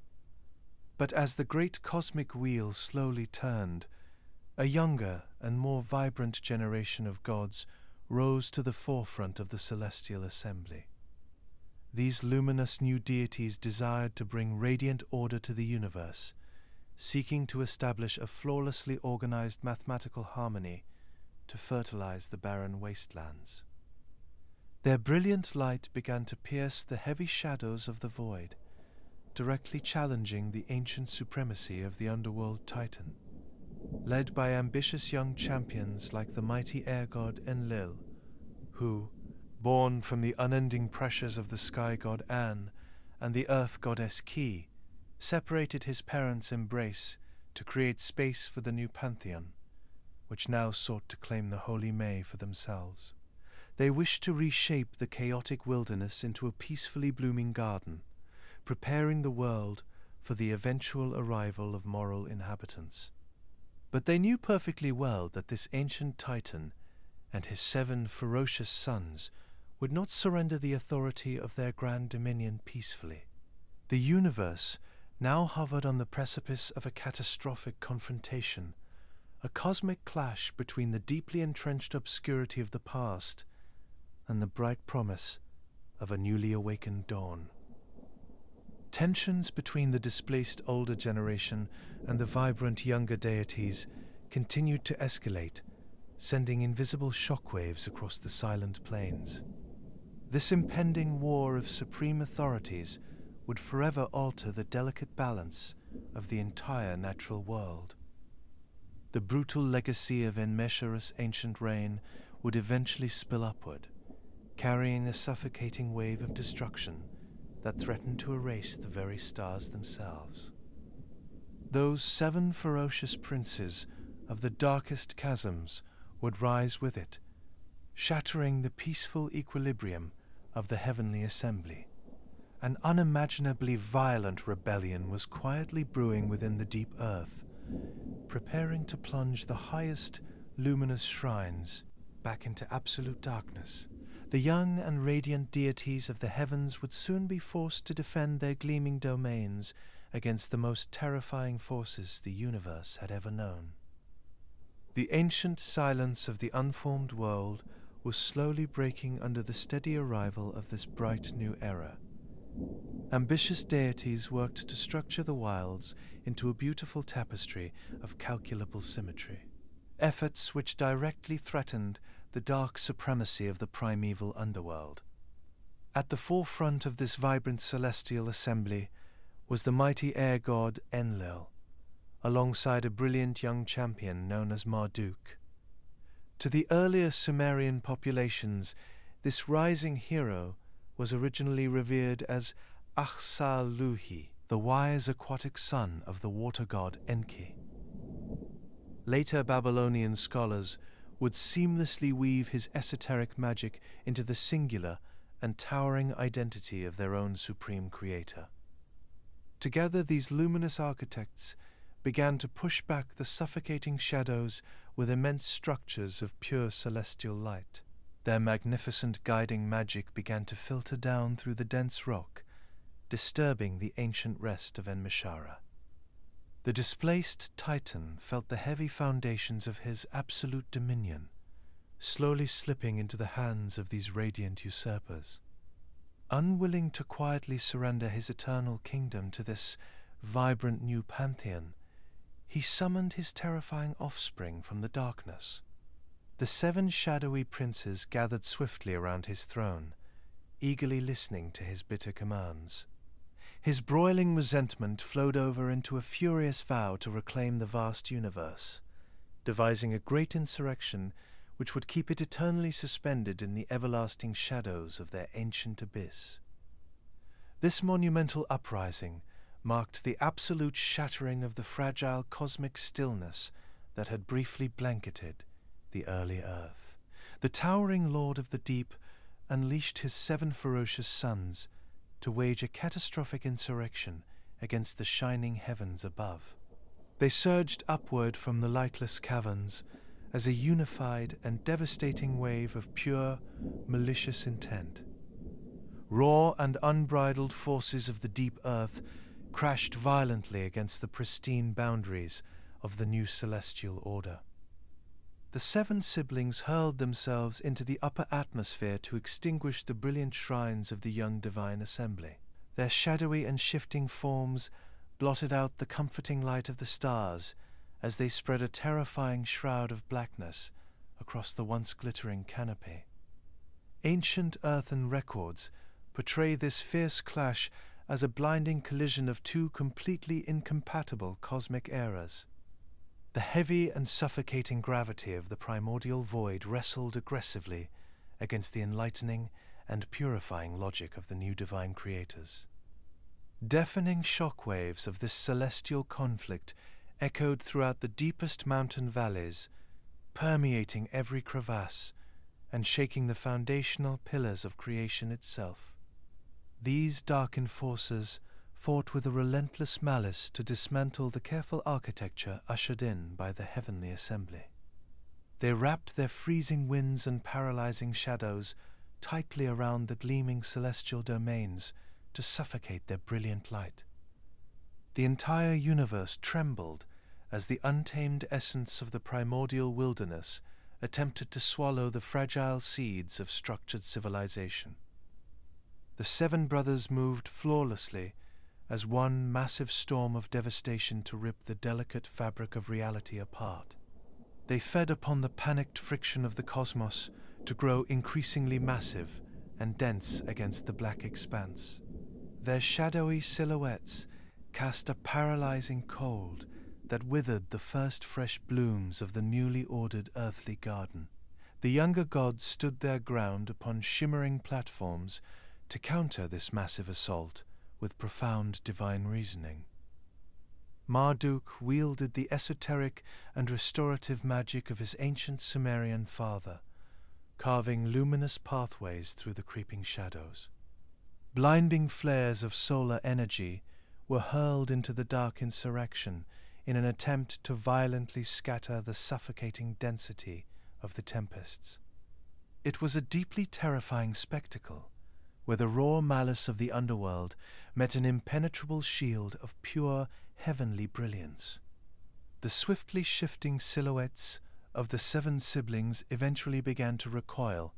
But as the great cosmic wheel slowly turned, a younger and more vibrant generation of gods rose to the forefront of the celestial assembly. These luminous new deities desired to bring radiant order to the universe, seeking to establish a flawlessly organized mathematical harmony to fertilize the barren wastelands. Their brilliant light began to pierce the heavy shadows of the void, directly challenging the ancient supremacy of the underworld titan. Led by ambitious young champions like the mighty air god Enlil, who, born from the unending pressures of the sky god An and the earth goddess Ki, separated his parents' embrace to create space for the new pantheon, which now sought to claim the holy May for themselves. They wished to reshape the chaotic wilderness into a peacefully blooming garden, preparing the world for the eventual arrival of moral inhabitants. But they knew perfectly well that this ancient titan and his 7 ferocious sons would not surrender the authority of their grand dominion peacefully. The universe now hovered on the precipice of a catastrophic confrontation, a cosmic clash between the deeply entrenched obscurity of the past and the bright promise of a newly awakened dawn. Tensions between the displaced older generation and the vibrant younger deities continued to escalate, sending invisible shockwaves across the silent plains. This impending war of supreme authorities would forever alter the delicate balance of the entire natural world. The brutal legacy of Enmesher's ancient reign would eventually spill upward, carrying a suffocating wave of destruction that threatened to erase the very stars themselves. Those 7 ferocious princes of the darkest chasms would rise with it, shattering the peaceful equilibrium of the heavenly assembly. An unimaginably violent rebellion was quietly brewing within the deep earth, preparing to plunge the highest luminous shrines back into absolute darkness. The young and radiant deities of the heavens would soon be forced to defend their gleaming domains against the most terrifying forces the universe had ever known. The ancient silence of the unformed world was slowly breaking under the steady arrival of this bright new era. Ambitious deities worked to structure the wilds into a beautiful tapestry of calculable symmetry, efforts which directly threatened the dark supremacy of the primeval underworld. At the forefront of this vibrant celestial assembly was the mighty air god Enlil, alongside a brilliant young champion known as Marduk. To the earlier Sumerian populations, this rising hero was originally revered as Ahsa-Luhi, the wise aquatic son of the water god Enki. Later Babylonian scholars would seamlessly weave his esoteric magic into the singular and towering identity of their own supreme creator. Together, these luminous architects began to push back the suffocating shadows with immense structures of pure celestial light. Their magnificent guiding magic began to filter down through the dense rock, disturbing the ancient rest of Enmeshara. The displaced Titan felt the heavy foundations of his absolute dominion slowly slipping into the hands of these radiant usurpers. Unwilling to quietly surrender his eternal kingdom to this vibrant new pantheon, he summoned his terrifying offspring from the darkness. The 7 shadowy princes gathered swiftly around his throne, eagerly listening to his bitter commands. His broiling resentment flowed over into a furious vow to reclaim the vast universe, devising a great insurrection which would keep it eternally suspended in the everlasting shadows of their ancient abyss. This monumental uprising marked the absolute shattering of the fragile cosmic stillness that had briefly blanketed the early Earth. The towering Lord of the Deep unleashed his 7 ferocious sons to wage a catastrophic insurrection against the shining heavens above. They surged upward from the lightless caverns as a unified and devastating wave of pure, malicious intent. Raw and unbridled forces of the deep earth crashed violently against the pristine boundaries of the new celestial order. The 7 siblings hurled themselves into the upper atmosphere to extinguish the brilliant shrines of the young divine assembly. Their shadowy and shifting forms blotted out the comforting light of the stars as they spread a terrifying shroud of blackness across the once glittering canopy. Ancient earthen records portray this fierce clash as a blinding collision of 2 completely incompatible cosmic eras. The heavy and suffocating gravity of the primordial void wrestled aggressively against the enlightening and purifying logic of the new divine creators. Deafening shockwaves of this celestial conflict echoed throughout the deepest mountain valleys, permeating every crevasse and shaking the foundational pillars of creation itself. These dark enforcers fought with a relentless malice to dismantle the careful architecture ushered in by the heavenly assembly. They wrapped their freezing winds and paralyzing shadows tightly around the gleaming celestial domains to suffocate their brilliant light. The entire universe trembled as the untamed essence of the primordial wilderness attempted to swallow the fragile seeds of structured civilization. The 7 brothers moved flawlessly as one massive storm of devastation to rip the delicate fabric of reality apart. They fed upon the panicked friction of the cosmos to grow increasingly massive and dense against the black expanse. Their shadowy silhouettes cast a paralyzing cold that withered the first fresh blooms of the newly ordered earthly garden. The younger gods stood their ground upon shimmering platforms to counter this massive assault with profound divine reasoning. Marduk wielded the esoteric and restorative magic of his ancient Sumerian father, carving luminous pathways through the creeping shadows. Blinding flares of solar energy were hurled into the dark insurrection in an attempt to violently scatter the suffocating density of the tempests. It was a deeply terrifying spectacle, where the raw malice of the underworld met an impenetrable shield of pure heavenly brilliance. The swiftly shifting silhouettes of the 7 siblings eventually began to recoil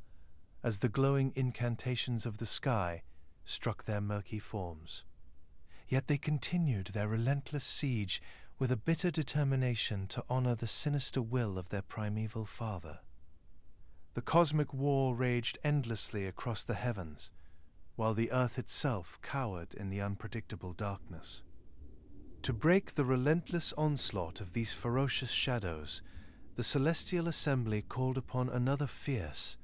as the glowing incantations of the sky struck their murky forms. Yet they continued their relentless siege with a bitter determination to honor the sinister will of their primeval father. The cosmic war raged endlessly across the heavens, while the earth itself cowered in the unpredictable darkness. To break the relentless onslaught of these ferocious shadows, the celestial assembly called upon another fierce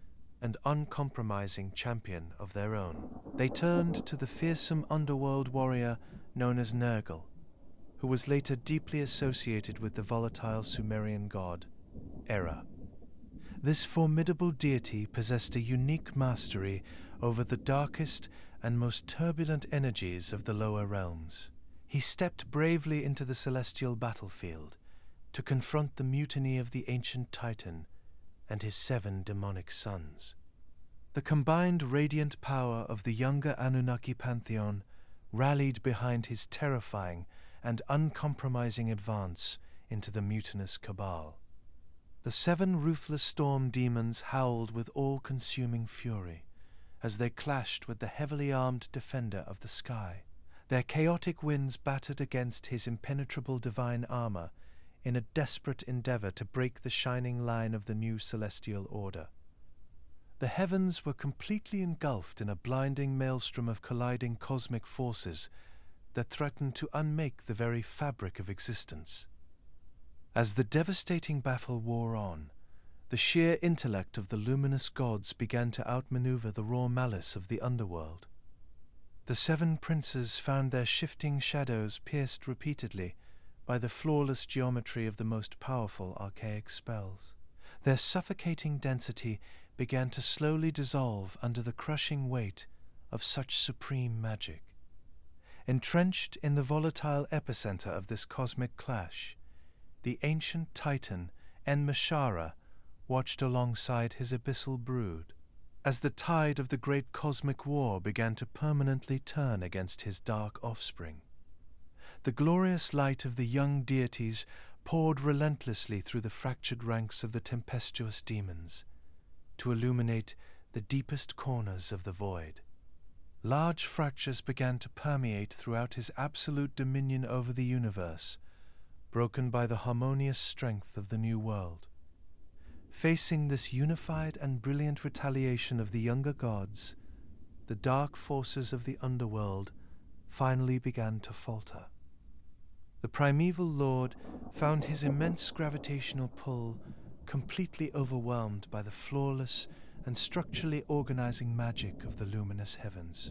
and uncompromising champion of their own. They turned to the fearsome underworld warrior known as Nergal, who was later deeply associated with the volatile Sumerian god, Era. This formidable deity possessed a unique mastery over the darkest and most turbulent energies of the lower realms. He stepped bravely into the celestial battlefield to confront the mutiny of the ancient Titan and his 7 demonic sons. The combined radiant power of the younger Anunnaki pantheon rallied behind his terrifying and uncompromising advance into the mutinous cabal. The 7 ruthless storm demons howled with all-consuming fury as they clashed with the heavily armed defender of the sky. Their chaotic winds battered against his impenetrable divine armor in a desperate endeavor to break the shining line of the new celestial order. The heavens were completely engulfed in a blinding maelstrom of colliding cosmic forces that threatened to unmake the very fabric of existence. As the devastating battle wore on, the sheer intellect of the luminous gods began to outmaneuver the raw malice of the underworld. The 7 princes found their shifting shadows pierced repeatedly by the flawless geometry of the most powerful archaic spells. Their suffocating density began to slowly dissolve under the crushing weight of such supreme magic. Entrenched in the volatile epicenter of this cosmic clash, the ancient titan Enuma watched alongside his abyssal brood, as the tide of the great cosmic war began to permanently turn against his dark offspring. The glorious light of the young deities poured relentlessly through the fractured ranks of the tempestuous demons to illuminate the deepest corners of the void. Large fractures began to permeate throughout his absolute dominion over the universe, broken by the harmonious strength of the new world. Facing this unified and brilliant retaliation of the younger gods, the dark forces of the underworld finally began to falter. The primeval lord found his immense gravitational pull completely overwhelmed by the flawless and structurally organizing magic of the luminous heavens.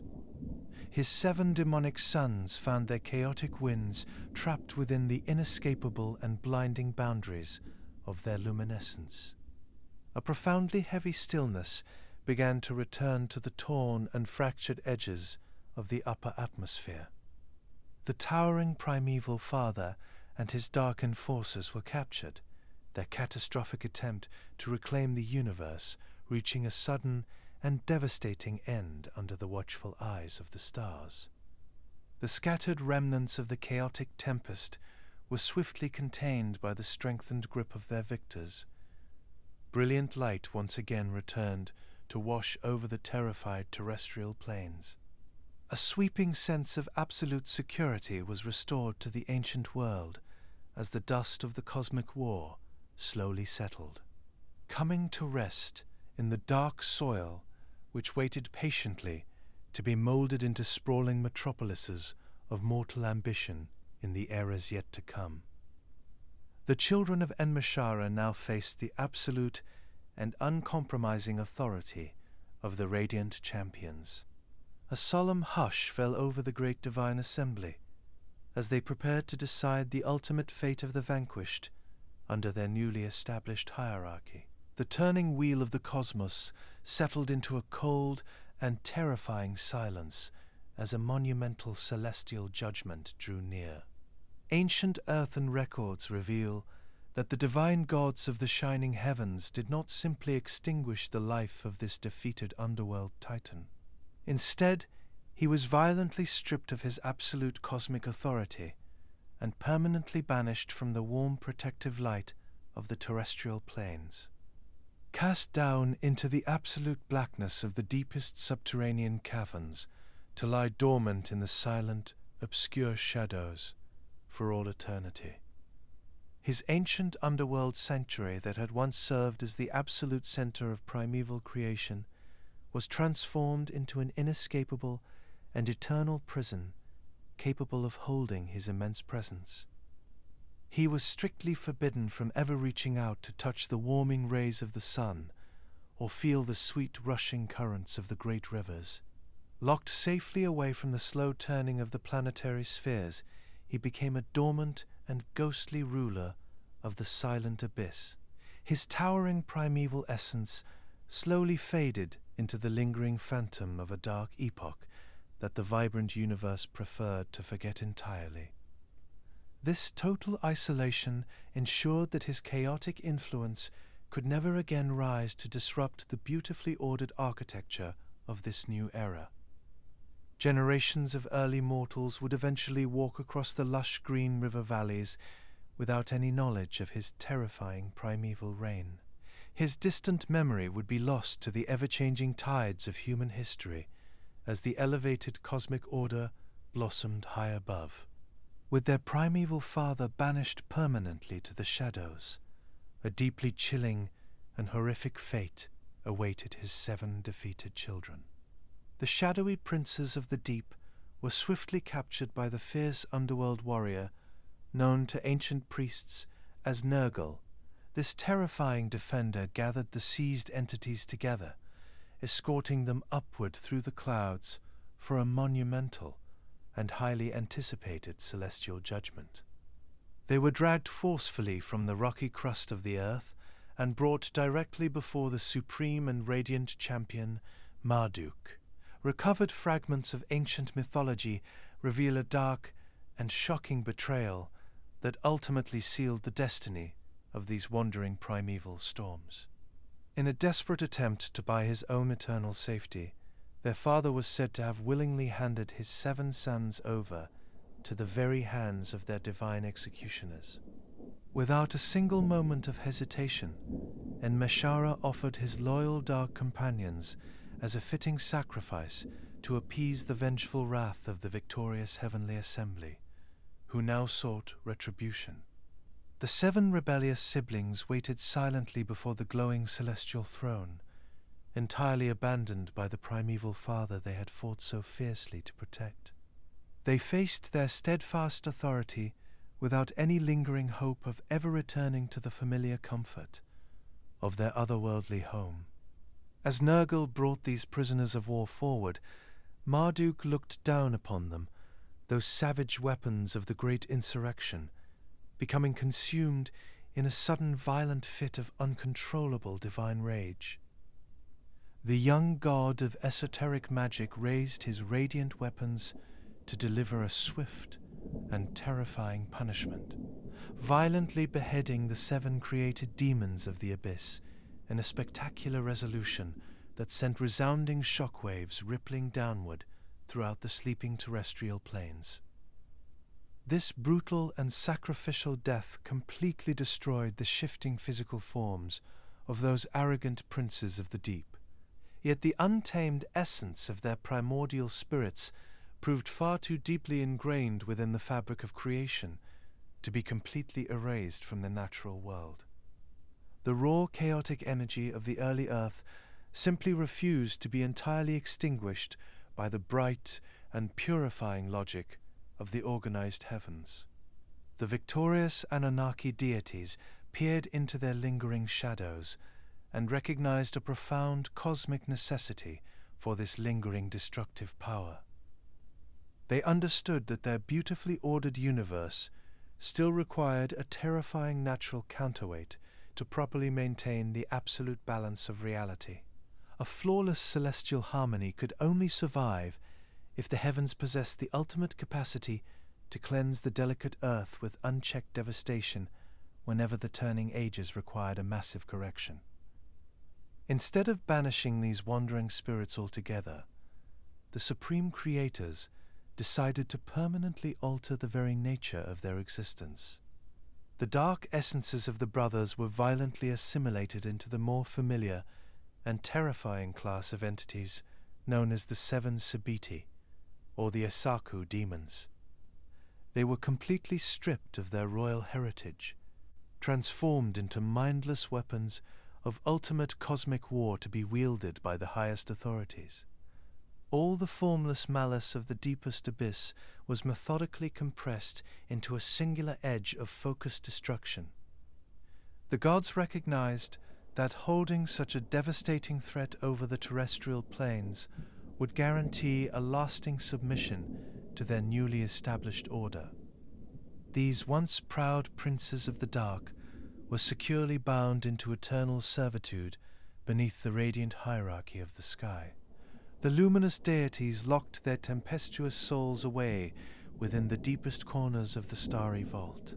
His 7 demonic sons found their chaotic winds trapped within the inescapable and blinding boundaries of their luminescence. A profoundly heavy stillness began to return to the torn and fractured edges of the upper atmosphere. The towering primeval father and his dark enforcers were captured, their catastrophic attempt to reclaim the universe reaching a sudden and devastating end under the watchful eyes of the stars. The scattered remnants of the chaotic tempest were swiftly contained by the strengthened grip of their victors. Brilliant light once again returned to wash over the terrified terrestrial plains. A sweeping sense of absolute security was restored to the ancient world as the dust of the cosmic war slowly settled, coming to rest in the dark soil which waited patiently to be molded into sprawling metropolises of mortal ambition in the eras yet to come. The children of Enuma now faced the absolute and uncompromising authority of the radiant champions. A solemn hush fell over the great divine assembly as they prepared to decide the ultimate fate of the vanquished under their newly established hierarchy. The turning wheel of the cosmos settled into a cold and terrifying silence as a monumental celestial judgment drew near. Ancient earthen records reveal that the divine gods of the shining heavens did not simply extinguish the life of this defeated underworld titan. Instead, he was violently stripped of his absolute cosmic authority and permanently banished from the warm protective light of the terrestrial planes. Cast down into the absolute blackness of the deepest subterranean caverns to lie dormant in the silent, obscure shadows for all eternity. His ancient underworld sanctuary that had once served as the absolute center of primeval creation was transformed into an inescapable and eternal prison capable of holding his immense presence. He was strictly forbidden from ever reaching out to touch the warming rays of the sun or feel the sweet rushing currents of the great rivers. Locked safely away from the slow turning of the planetary spheres, he became a dormant and ghostly ruler of the silent abyss. His towering primeval essence slowly faded into the lingering phantom of a dark epoch that the vibrant universe preferred to forget entirely. This total isolation ensured that his chaotic influence could never again rise to disrupt the beautifully ordered architecture of this new era. Generations of early mortals would eventually walk across the lush green river valleys without any knowledge of his terrifying primeval reign. His distant memory would be lost to the ever-changing tides of human history as the elevated cosmic order blossomed high above. With their primeval father banished permanently to the shadows, a deeply chilling and horrific fate awaited his 7 defeated children. The shadowy princes of the deep were swiftly captured by the fierce underworld warrior known to ancient priests as Nergal. This terrifying defender gathered the seized entities together, escorting them upward through the clouds for a monumental and highly anticipated celestial judgment. They were dragged forcefully from the rocky crust of the earth and brought directly before the supreme and radiant champion, Marduk. Recovered fragments of ancient mythology reveal a dark and shocking betrayal that ultimately sealed the destiny of these wandering primeval storms. In a desperate attempt to buy his own eternal safety, their father was said to have willingly handed his 7 sons over to the very hands of their divine executioners. Without a single moment of hesitation, Enmeshara offered his loyal dark companions as a fitting sacrifice to appease the vengeful wrath of the victorious heavenly assembly, who now sought retribution. The 7 rebellious siblings waited silently before the glowing celestial throne, entirely abandoned by the primeval father they had fought so fiercely to protect. They faced their steadfast authority without any lingering hope of ever returning to the familiar comfort of their otherworldly home. As Nergal brought these prisoners of war forward, Marduk looked down upon them, those savage weapons of the great insurrection, becoming consumed in a sudden violent fit of uncontrollable divine rage. The young god of esoteric magic raised his radiant weapons to deliver a swift and terrifying punishment, violently beheading the 7 created demons of the abyss in a spectacular resolution that sent resounding shockwaves rippling downward throughout the sleeping terrestrial planes. This brutal and sacrificial death completely destroyed the shifting physical forms of those arrogant princes of the deep. Yet the untamed essence of their primordial spirits proved far too deeply ingrained within the fabric of creation to be completely erased from the natural world. The raw, chaotic energy of the early earth simply refused to be entirely extinguished by the bright and purifying logic of the organized heavens. The victorious Anunnaki deities peered into their lingering shadows and recognized a profound cosmic necessity for this lingering destructive power. They understood that their beautifully ordered universe still required a terrifying natural counterweight to properly maintain the absolute balance of reality. A flawless celestial harmony could only survive if the heavens possessed the ultimate capacity to cleanse the delicate earth with unchecked devastation whenever the turning ages required a massive correction. Instead of banishing these wandering spirits altogether, the supreme creators decided to permanently alter the very nature of their existence. The dark essences of the brothers were violently assimilated into the more familiar and terrifying class of entities known as the 7 Sebitti, or the Asaku demons. They were completely stripped of their royal heritage, transformed into mindless weapons of ultimate cosmic war to be wielded by the highest authorities. All the formless malice of the deepest abyss was methodically compressed into a singular edge of focused destruction. The gods recognized that holding such a devastating threat over the terrestrial planes would guarantee a lasting submission to their newly established order. These once proud princes of the dark were securely bound into eternal servitude beneath the radiant hierarchy of the sky. The luminous deities locked their tempestuous souls away within the deepest corners of the starry vault.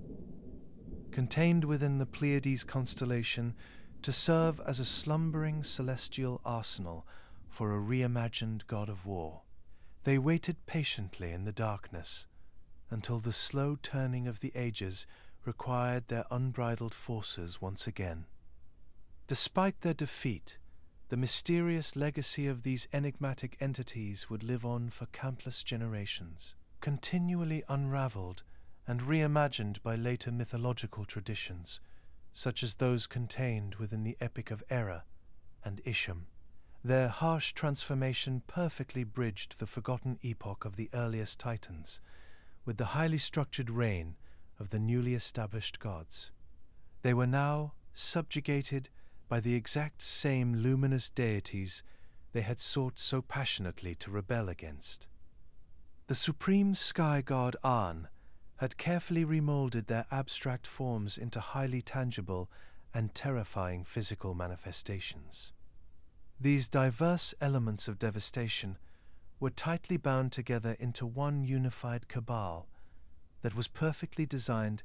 Contained within the Pleiades constellation, to serve as a slumbering celestial arsenal for a reimagined god of war. They waited patiently in the darkness until the slow turning of the ages required their unbridled forces once again. Despite their defeat, the mysterious legacy of these enigmatic entities would live on for countless generations, continually unraveled and reimagined by later mythological traditions, such as those contained within the Epic of Era and Isham. Their harsh transformation perfectly bridged the forgotten epoch of the earliest Titans with the highly structured reign of the newly established gods. They were now subjugated by the exact same luminous deities they had sought so passionately to rebel against. The supreme sky god An had carefully remolded their abstract forms into highly tangible and terrifying physical manifestations. These diverse elements of devastation were tightly bound together into one unified cabal that was perfectly designed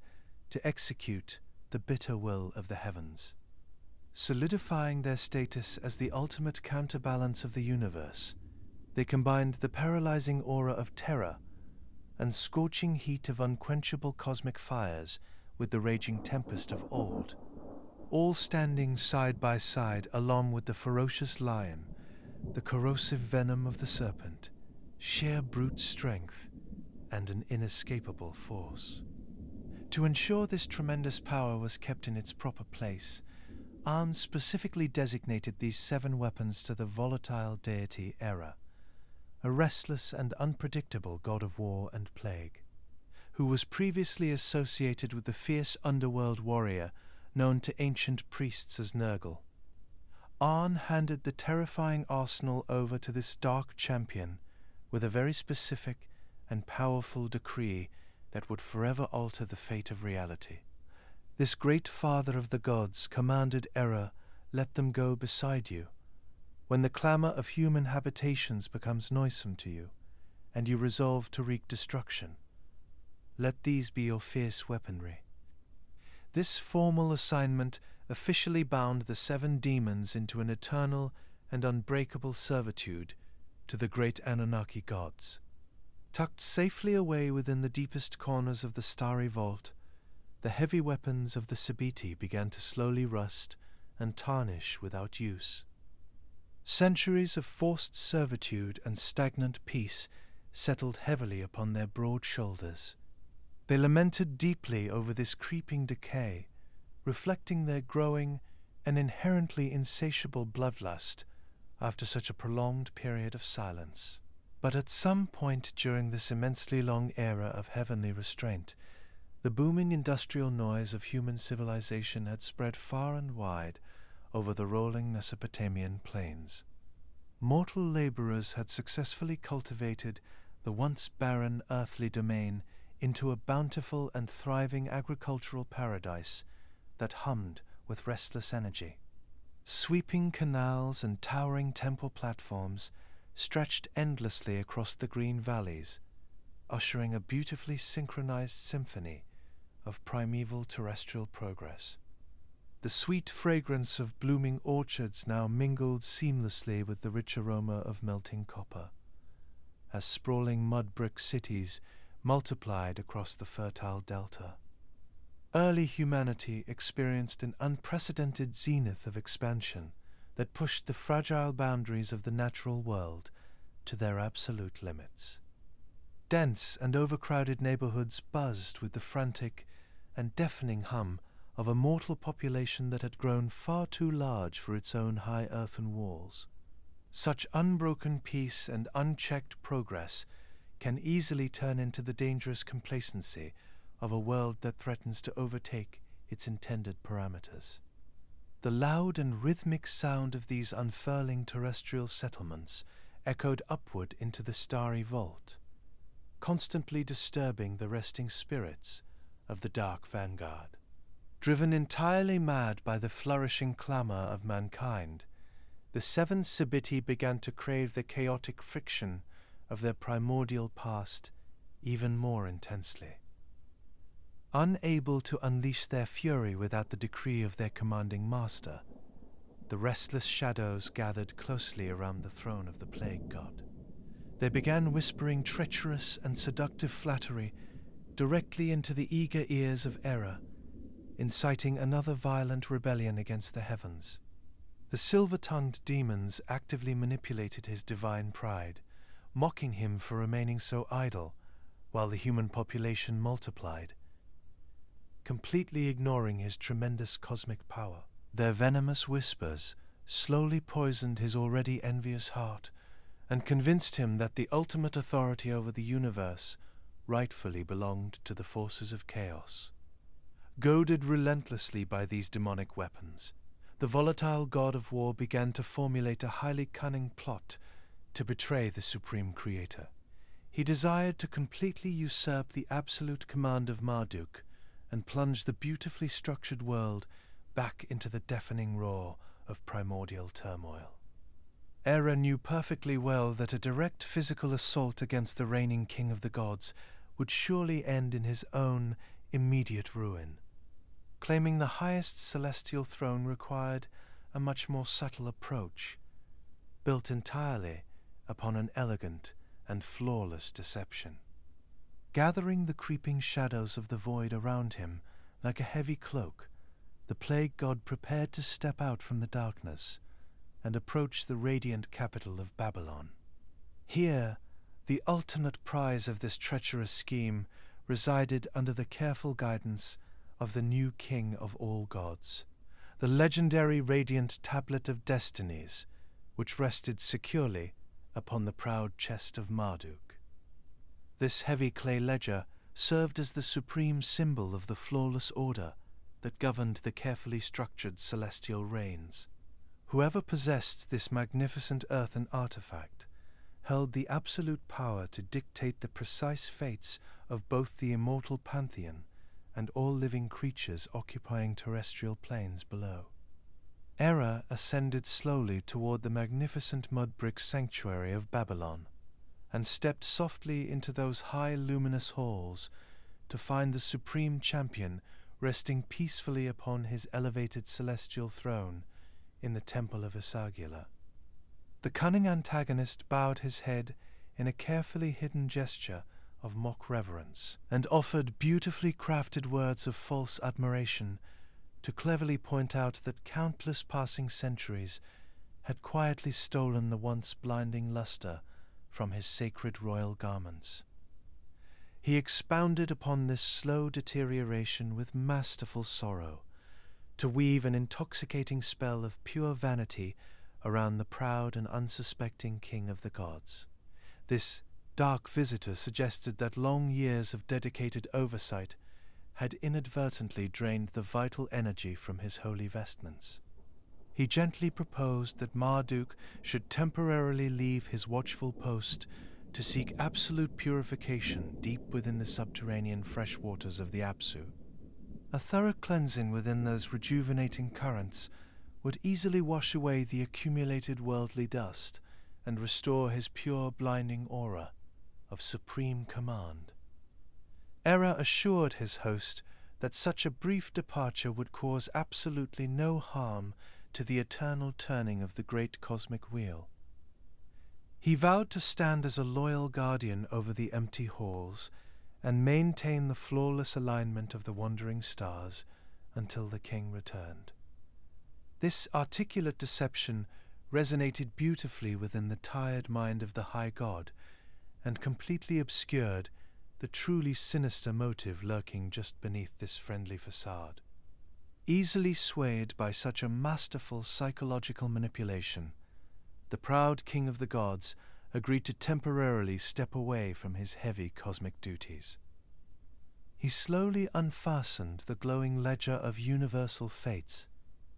to execute the bitter will of the heavens. Solidifying their status as the ultimate counterbalance of the universe, they combined the paralyzing aura of terror and scorching heat of unquenchable cosmic fires with the raging tempest of old, all standing side by side along with the ferocious lion, the corrosive venom of the serpent, sheer brute strength, and an inescapable force. To ensure this tremendous power was kept in its proper place, An specifically designated these 7 weapons to the volatile deity Era, a restless and unpredictable god of war and plague, who was previously associated with the fierce underworld warrior known to ancient priests as Nurgle. An handed the terrifying arsenal over to this dark champion with a very specific and powerful decree that would forever alter the fate of reality. This great father of the gods commanded Era, "Let them go beside you. When the clamor of human habitations becomes noisome to you, and you resolve to wreak destruction, let these be your fierce weaponry." This formal assignment officially bound the 7 demons into an eternal and unbreakable servitude to the great Anunnaki gods. Tucked safely away within the deepest corners of the starry vault, the heavy weapons of the Sebitti began to slowly rust and tarnish without use. Centuries of forced servitude and stagnant peace settled heavily upon their broad shoulders. They lamented deeply over this creeping decay, reflecting their growing and inherently insatiable bloodlust after such a prolonged period of silence. But at some point during this immensely long era of heavenly restraint, the booming industrial noise of human civilization had spread far and wide over the rolling Mesopotamian plains. Mortal laborers had successfully cultivated the once barren earthly domain into a bountiful and thriving agricultural paradise that hummed with restless energy. Sweeping canals and towering temple platforms stretched endlessly across the green valleys, ushering a beautifully synchronized symphony of primeval terrestrial progress. The sweet fragrance of blooming orchards now mingled seamlessly with the rich aroma of melting copper, as sprawling mud-brick cities multiplied across the fertile delta. Early humanity experienced an unprecedented zenith of expansion that pushed the fragile boundaries of the natural world to their absolute limits. Dense and overcrowded neighborhoods buzzed with the frantic and deafening hum of a mortal population that had grown far too large for its own high earthen walls. Such unbroken peace and unchecked progress can easily turn into the dangerous complacency of a world that threatens to overtake its intended parameters. The loud and rhythmic sound of these unfurling terrestrial settlements echoed upward into the starry vault, constantly disturbing the resting spirits of the dark vanguard. Driven entirely mad by the flourishing clamor of mankind, the 7 Sebitti began to crave the chaotic friction of their primordial past even more intensely. Unable to unleash their fury without the decree of their commanding master, the restless shadows gathered closely around the throne of the plague god. They began whispering treacherous and seductive flattery directly into the eager ears of Era, inciting another violent rebellion against the heavens. The silver-tongued demons actively manipulated his divine pride, mocking him for remaining so idle while the human population multiplied, completely ignoring his tremendous cosmic power. Their venomous whispers slowly poisoned his already envious heart and convinced him that the ultimate authority over the universe rightfully belonged to the forces of chaos. Goaded relentlessly by these demonic weapons, the volatile god of war began to formulate a highly cunning plot to betray the supreme creator. He desired to completely usurp the absolute command of Marduk and plunge the beautifully structured world back into the deafening roar of primordial turmoil. Era knew perfectly well that a direct physical assault against the reigning king of the gods would surely end in his own immediate ruin. Claiming the highest celestial throne required a much more subtle approach, built entirely upon an elegant and flawless deception. Gathering the creeping shadows of the void around him like a heavy cloak, the plague god prepared to step out from the darkness and approach the radiant capital of Babylon. Here, the ultimate prize of this treacherous scheme resided under the careful guidance of the new king of all gods, the legendary radiant tablet of destinies, which rested securely upon the proud chest of Marduk. This heavy clay ledger served as the supreme symbol of the flawless order that governed the carefully structured celestial reigns. Whoever possessed this magnificent earthen artifact held the absolute power to dictate the precise fates of both the immortal pantheon and all living creatures occupying terrestrial planes below. Era ascended slowly toward the magnificent mud-brick sanctuary of Babylon, and stepped softly into those high luminous halls to find the supreme champion resting peacefully upon his elevated celestial throne in the temple of Esagila. The cunning antagonist bowed his head in a carefully hidden gesture of mock reverence, and offered beautifully crafted words of false admiration to cleverly point out that countless passing centuries had quietly stolen the once blinding luster from his sacred royal garments. He expounded upon this slow deterioration with masterful sorrow, to weave an intoxicating spell of pure vanity around the proud and unsuspecting king of the gods. This dark visitor suggested that long years of dedicated oversight had inadvertently drained the vital energy from his holy vestments. He gently proposed that Marduk should temporarily leave his watchful post to seek absolute purification deep within the subterranean fresh waters of the Apsu. A thorough cleansing within those rejuvenating currents would easily wash away the accumulated worldly dust and restore his pure, blinding aura of supreme command. Era assured his host that such a brief departure would cause absolutely no harm to the eternal turning of the great cosmic wheel. He vowed to stand as a loyal guardian over the empty halls and maintain the flawless alignment of the wandering stars until the king returned. This articulate deception resonated beautifully within the tired mind of the high god and completely obscured the truly sinister motive lurking just beneath this friendly facade. Easily swayed by such a masterful psychological manipulation, the proud king of the gods agreed to temporarily step away from his heavy cosmic duties. He slowly unfastened the glowing ledger of universal fates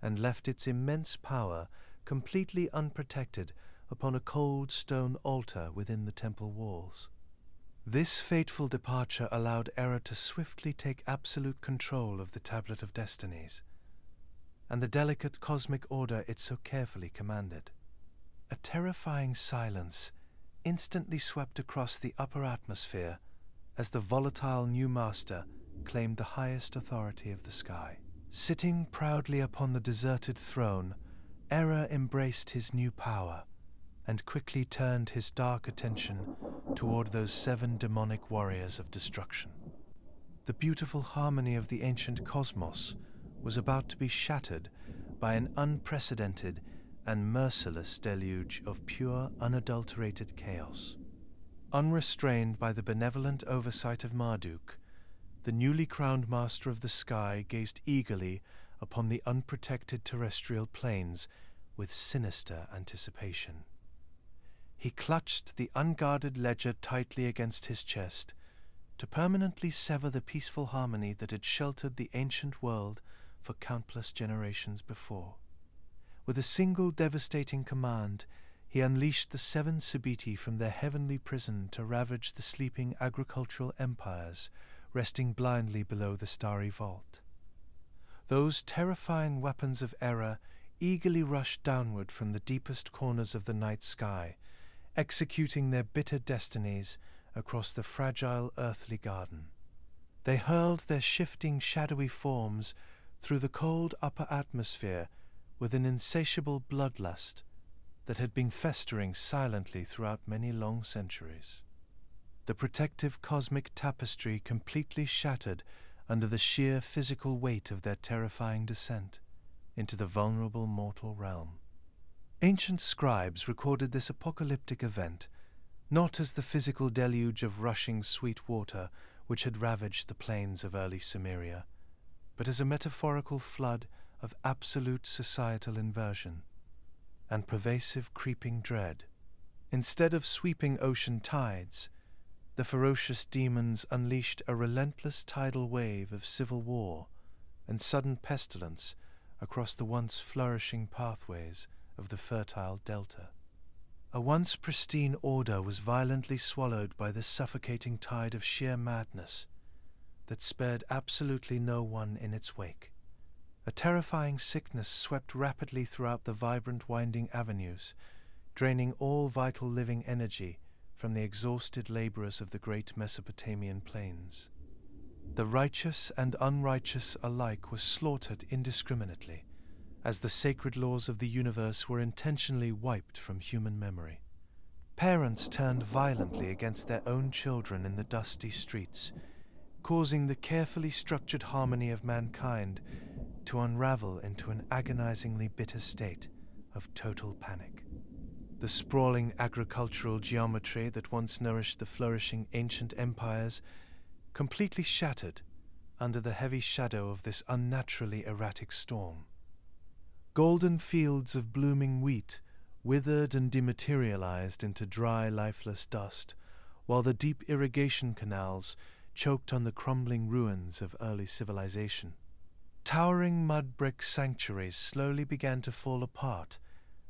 and left its immense power completely unprotected upon a cold stone altar within the temple walls. This fateful departure allowed Era to swiftly take absolute control of the Tablet of Destinies and the delicate cosmic order it so carefully commanded. A terrifying silence instantly swept across the upper atmosphere as the volatile new master claimed the highest authority of the sky. Sitting proudly upon the deserted throne, Error embraced his new power and quickly turned his dark attention toward those 7 demonic warriors of destruction. The beautiful harmony of the ancient cosmos was about to be shattered by an unprecedented and merciless deluge of pure, unadulterated chaos. Unrestrained by the benevolent oversight of Marduk, the newly crowned master of the sky gazed eagerly upon the unprotected terrestrial plains with sinister anticipation. He clutched the unguarded ledger tightly against his chest to permanently sever the peaceful harmony that had sheltered the ancient world for countless generations before. With a single devastating command, he unleashed the 7 Sebitti from their heavenly prison to ravage the sleeping agricultural empires resting blindly below the starry vault. Those terrifying weapons of error eagerly rushed downward from the deepest corners of the night sky, executing their bitter destinies across the fragile earthly garden. They hurled their shifting, shadowy forms through the cold upper atmosphere with an insatiable bloodlust that had been festering silently throughout many long centuries. The protective cosmic tapestry completely shattered under the sheer physical weight of their terrifying descent into the vulnerable mortal realm. Ancient scribes recorded this apocalyptic event not as the physical deluge of rushing sweet water which had ravaged the plains of early Sumeria, but as a metaphorical flood of absolute societal inversion and pervasive creeping dread. Instead of sweeping ocean tides, the ferocious demons unleashed a relentless tidal wave of civil war and sudden pestilence across the once flourishing pathways of the fertile delta. A once pristine order was violently swallowed by this suffocating tide of sheer madness that spared absolutely no one in its wake. A terrifying sickness swept rapidly throughout the vibrant winding avenues, draining all vital living energy from the exhausted laborers of the great Mesopotamian plains. The righteous and unrighteous alike were slaughtered indiscriminately, as the sacred laws of the universe were intentionally wiped from human memory. Parents turned violently against their own children in the dusty streets, causing the carefully structured harmony of mankind to unravel into an agonizingly bitter state of total panic. The sprawling agricultural geometry that once nourished the flourishing ancient empires completely shattered under the heavy shadow of this unnaturally erratic storm. Golden fields of blooming wheat withered and dematerialized into dry, lifeless dust, while the deep irrigation canals choked on the crumbling ruins of early civilization. Towering mud-brick sanctuaries slowly began to fall apart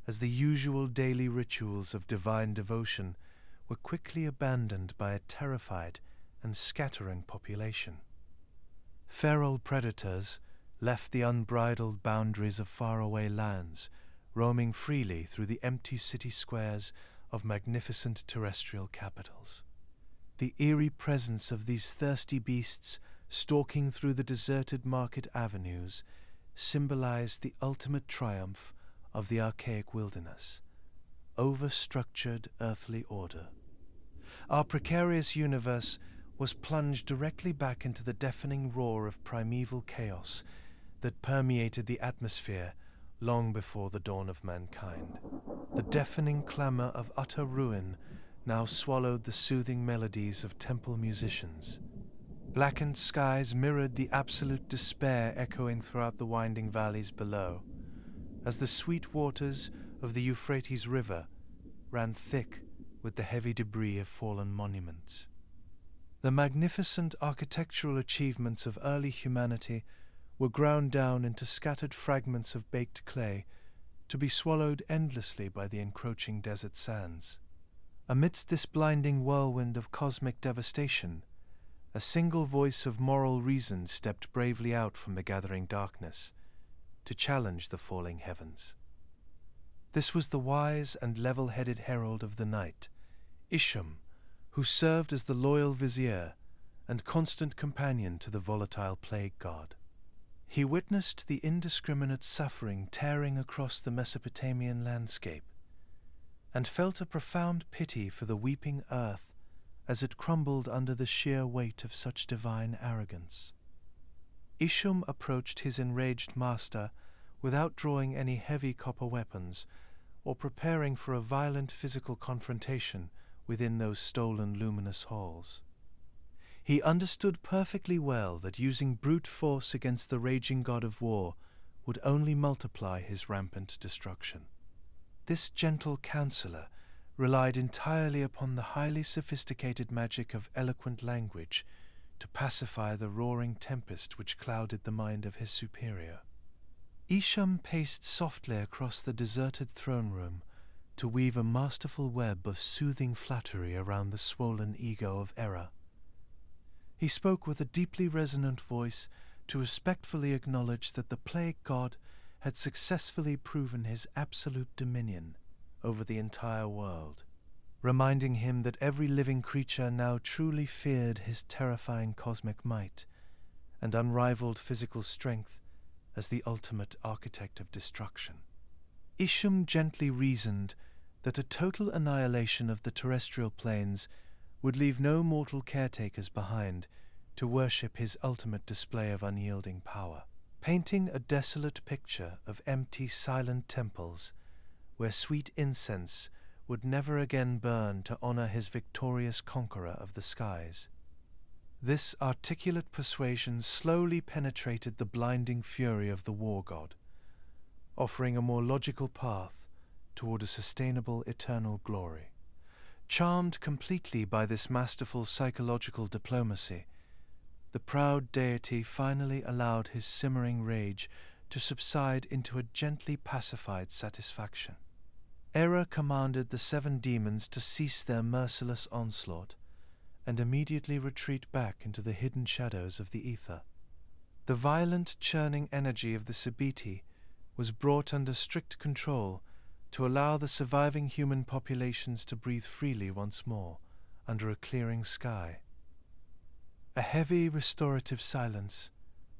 as the usual daily rituals of divine devotion were quickly abandoned by a terrified and scattering population. Feral predators left the unbridled boundaries of faraway lands, roaming freely through the empty city squares of magnificent terrestrial capitals. The eerie presence of these thirsty beasts stalking through the deserted market avenues symbolized the ultimate triumph of the archaic wilderness, over-structured earthly order. Our precarious universe was plunged directly back into the deafening roar of primeval chaos that permeated the atmosphere long before the dawn of mankind. The deafening clamor of utter ruin now swallowed the soothing melodies of temple musicians. Blackened skies mirrored the absolute despair echoing throughout the winding valleys below, as the sweet waters of the Euphrates River ran thick with the heavy debris of fallen monuments. The magnificent architectural achievements of early humanity were ground down into scattered fragments of baked clay to be swallowed endlessly by the encroaching desert sands. Amidst this blinding whirlwind of cosmic devastation, a single voice of moral reason stepped bravely out from the gathering darkness to challenge the falling heavens. This was the wise and level-headed herald of the night, Isham, who served as the loyal vizier and constant companion to the volatile plague god. He witnessed the indiscriminate suffering tearing across the Mesopotamian landscape, and felt a profound pity for the weeping earth as it crumbled under the sheer weight of such divine arrogance. Ishum approached his enraged master without drawing any heavy copper weapons or preparing for a violent physical confrontation within those stolen luminous halls. He understood perfectly well that using brute force against the raging god of war would only multiply his rampant destruction. This gentle counselor relied entirely upon the highly sophisticated magic of eloquent language to pacify the roaring tempest which clouded the mind of his superior. Isham paced softly across the deserted throne room to weave a masterful web of soothing flattery around the swollen ego of Era. He spoke with a deeply resonant voice to respectfully acknowledge that the plague god had successfully proven his absolute dominion over the entire world, reminding him that every living creature now truly feared his terrifying cosmic might and unrivaled physical strength as the ultimate architect of destruction. Isham gently reasoned that a total annihilation of the terrestrial planes would leave no mortal caretakers behind to worship his ultimate display of unyielding power, painting a desolate picture of empty, silent temples where sweet incense would never again burn to honor his victorious conqueror of the skies. This articulate persuasion slowly penetrated the blinding fury of the war god, offering a more logical path toward a sustainable eternal glory. Charmed completely by this masterful psychological diplomacy, the proud deity finally allowed his simmering rage to subside into a gently pacified satisfaction. Era commanded the 7 demons to cease their merciless onslaught and immediately retreat back into the hidden shadows of the ether. The violent churning energy of the Sebitti was brought under strict control to allow the surviving human populations to breathe freely once more under a clearing sky. A heavy restorative silence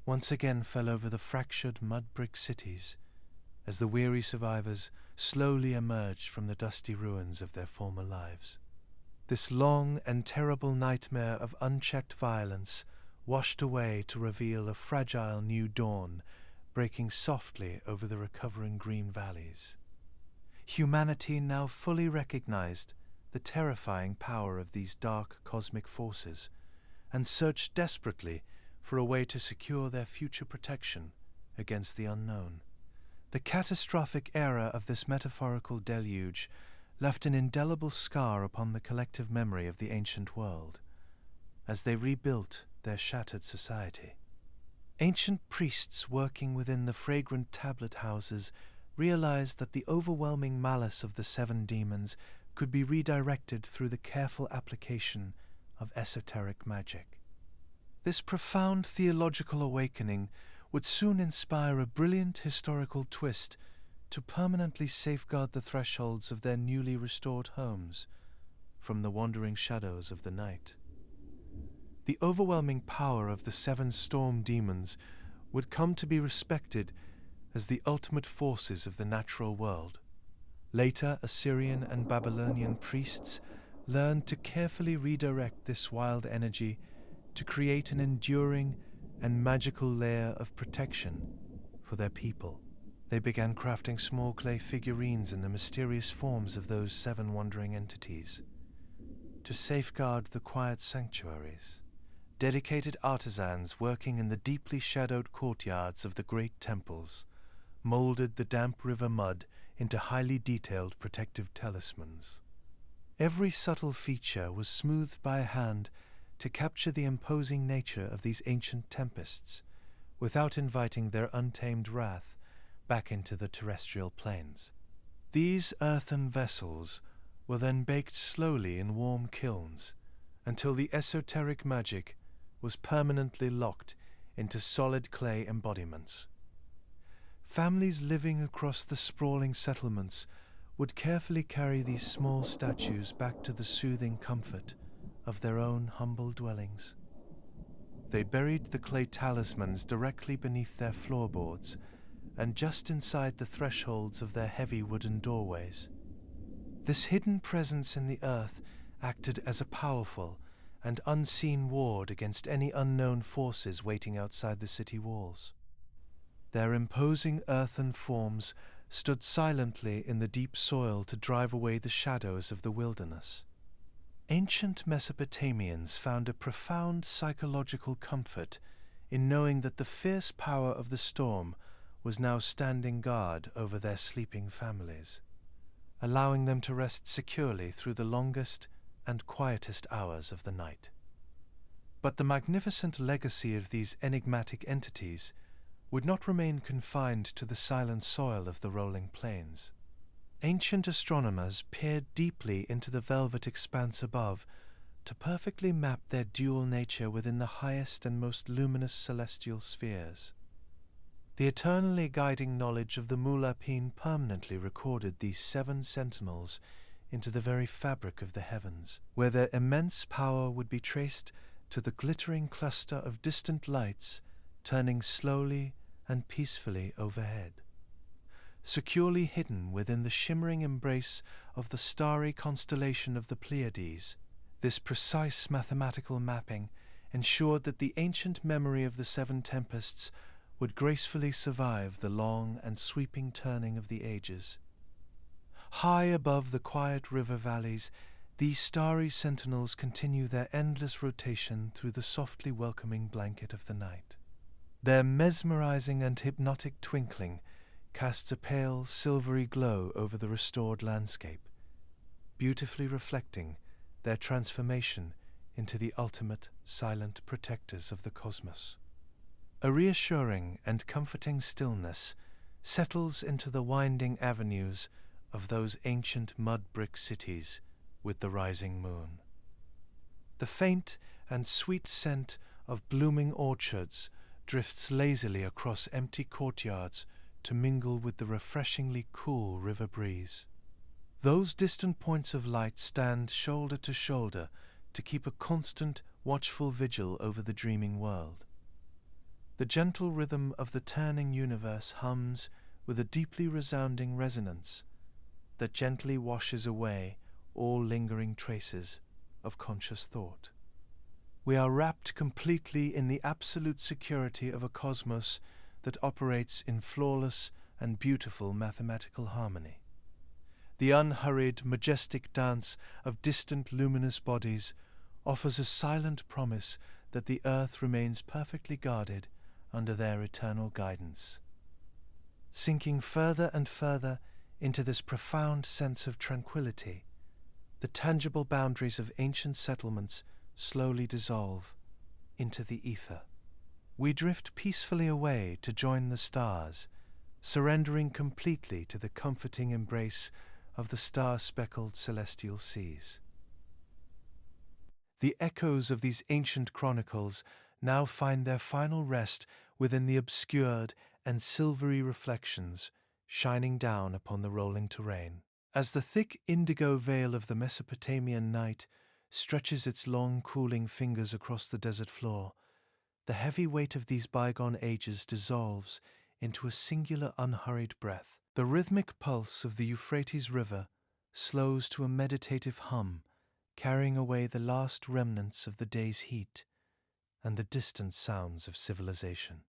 once again fell over the fractured mud-brick cities as the weary survivors slowly emerged from the dusty ruins of their former lives. This long and terrible nightmare of unchecked violence washed away to reveal a fragile new dawn breaking softly over the recovering green valleys. Humanity now fully recognized the terrifying power of these dark cosmic forces and searched desperately for a way to secure their future protection against the unknown. The catastrophic era of this metaphorical deluge left an indelible scar upon the collective memory of the ancient world as they rebuilt their shattered society. Ancient priests working within the fragrant tablet houses realized that the overwhelming malice of the 7 demons could be redirected through the careful application of esoteric magic. This profound theological awakening would soon inspire a brilliant historical twist to permanently safeguard the thresholds of their newly restored homes from the wandering shadows of the night. The overwhelming power of the 7 storm demons would come to be respected as the ultimate forces of the natural world. Later, Assyrian and Babylonian priests learned to carefully redirect this wild energy to create an enduring and magical layer of protection for their people. They began crafting small clay figurines in the mysterious forms of those 7 wandering entities. To safeguard the quiet sanctuaries, dedicated artisans working in the deeply shadowed courtyards of the great temples molded the damp river mud into highly detailed protective talismans. Every subtle feature was smoothed by a hand to capture the imposing nature of these ancient tempests without inviting their untamed wrath back into the terrestrial planes. These earthen vessels were then baked slowly in warm kilns until the esoteric magic was permanently locked into solid clay embodiments. Families living across the sprawling settlements would carefully carry these small statues back to the soothing comfort of their own humble dwellings. They buried the clay talismans directly beneath their floorboards and just inside the thresholds of their heavy wooden doorways. This hidden presence in the earth acted as a powerful and unseen ward against any unknown forces waiting outside the city walls. Their imposing earthen forms stood silently in the deep soil to drive away the shadows of the wilderness. Ancient Mesopotamians found a profound psychological comfort in knowing that the fierce power of the storm was now standing guard over their sleeping families, allowing them to rest securely through the longest and quietest hours of the night. But the magnificent legacy of these enigmatic entities would not remain confined to the silent soil of the rolling plains. Ancient astronomers peered deeply into the velvet expanse above to perfectly map their dual nature within the highest and most luminous celestial spheres. The eternally guiding knowledge of the Mulapin permanently recorded these 7 sentinels into the very fabric of the heavens, where their immense power would be traced to the glittering cluster of distant lights turning slowly and peacefully overhead. Securely hidden within the shimmering embrace of the starry constellation of the Pleiades, this precise mathematical mapping ensured that the ancient memory of the 7 tempests would gracefully survive the long and sweeping turning of the ages. High above the quiet river valleys, these starry sentinels continue their endless rotation through the softly welcoming blanket of the night. Their mesmerizing and hypnotic twinkling casts a pale, silvery glow over the restored landscape, beautifully reflecting their transformation into the ultimate silent protectors of the cosmos. A reassuring and comforting stillness settles into the winding avenues of those ancient mud-brick cities with the rising moon. The faint and sweet scent of blooming orchards drifts lazily across empty courtyards to mingle with the refreshingly cool river breeze. Those distant points of light stand shoulder to shoulder to keep a constant, watchful vigil over the dreaming world. The gentle rhythm of the turning universe hums with a deeply resounding resonance that gently washes away all lingering traces of conscious thought. We are wrapped completely in the absolute security of a cosmos that operates in flawless and beautiful mathematical harmony. The unhurried, majestic dance of distant luminous bodies offers a silent promise that the earth remains perfectly guarded under their eternal guidance. Sinking further and further into this profound sense of tranquility, the tangible boundaries of ancient settlements slowly dissolve into the ether. We drift peacefully away to join the stars, surrendering completely to the comforting embrace of the star-speckled celestial seas. The echoes of these ancient chronicles now find their final rest within the obscured and silvery reflections shining down upon the rolling terrain. As the thick indigo veil of the Mesopotamian night stretches its long cooling fingers across the desert floor, the heavy weight of these bygone ages dissolves into a singular unhurried breath. The rhythmic pulse of the Euphrates River slows to a meditative hum, carrying away the last remnants of the day's heat and the distant sounds of civilization.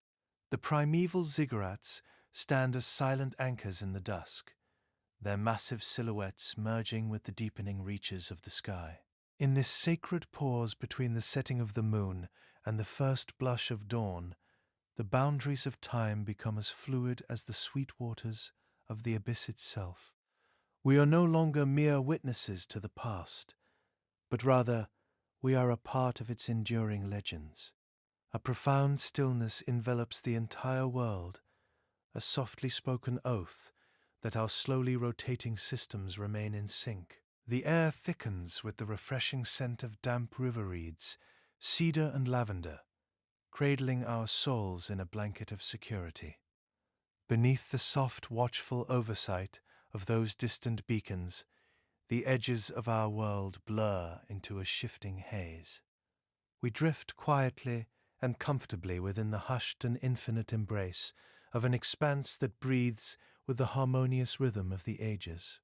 The primeval ziggurats stand as silent anchors in the dusk, their massive silhouettes merging with the deepening reaches of the sky. In this sacred pause between the setting of the moon and the first blush of dawn, the boundaries of time become as fluid as the sweet waters of the abyss itself. We are no longer mere witnesses to the past, but rather we are a part of its enduring legends. A profound stillness envelops the entire world, a softly spoken oath that our slowly rotating systems remain in sync. The air thickens with the refreshing scent of damp river reeds, cedar and lavender, cradling our souls in a blanket of security. Beneath the soft, watchful oversight of those distant beacons, the edges of our world blur into a shifting haze. We drift quietly and comfortably within the hushed and infinite embrace of an expanse that breathes with the harmonious rhythm of the ages.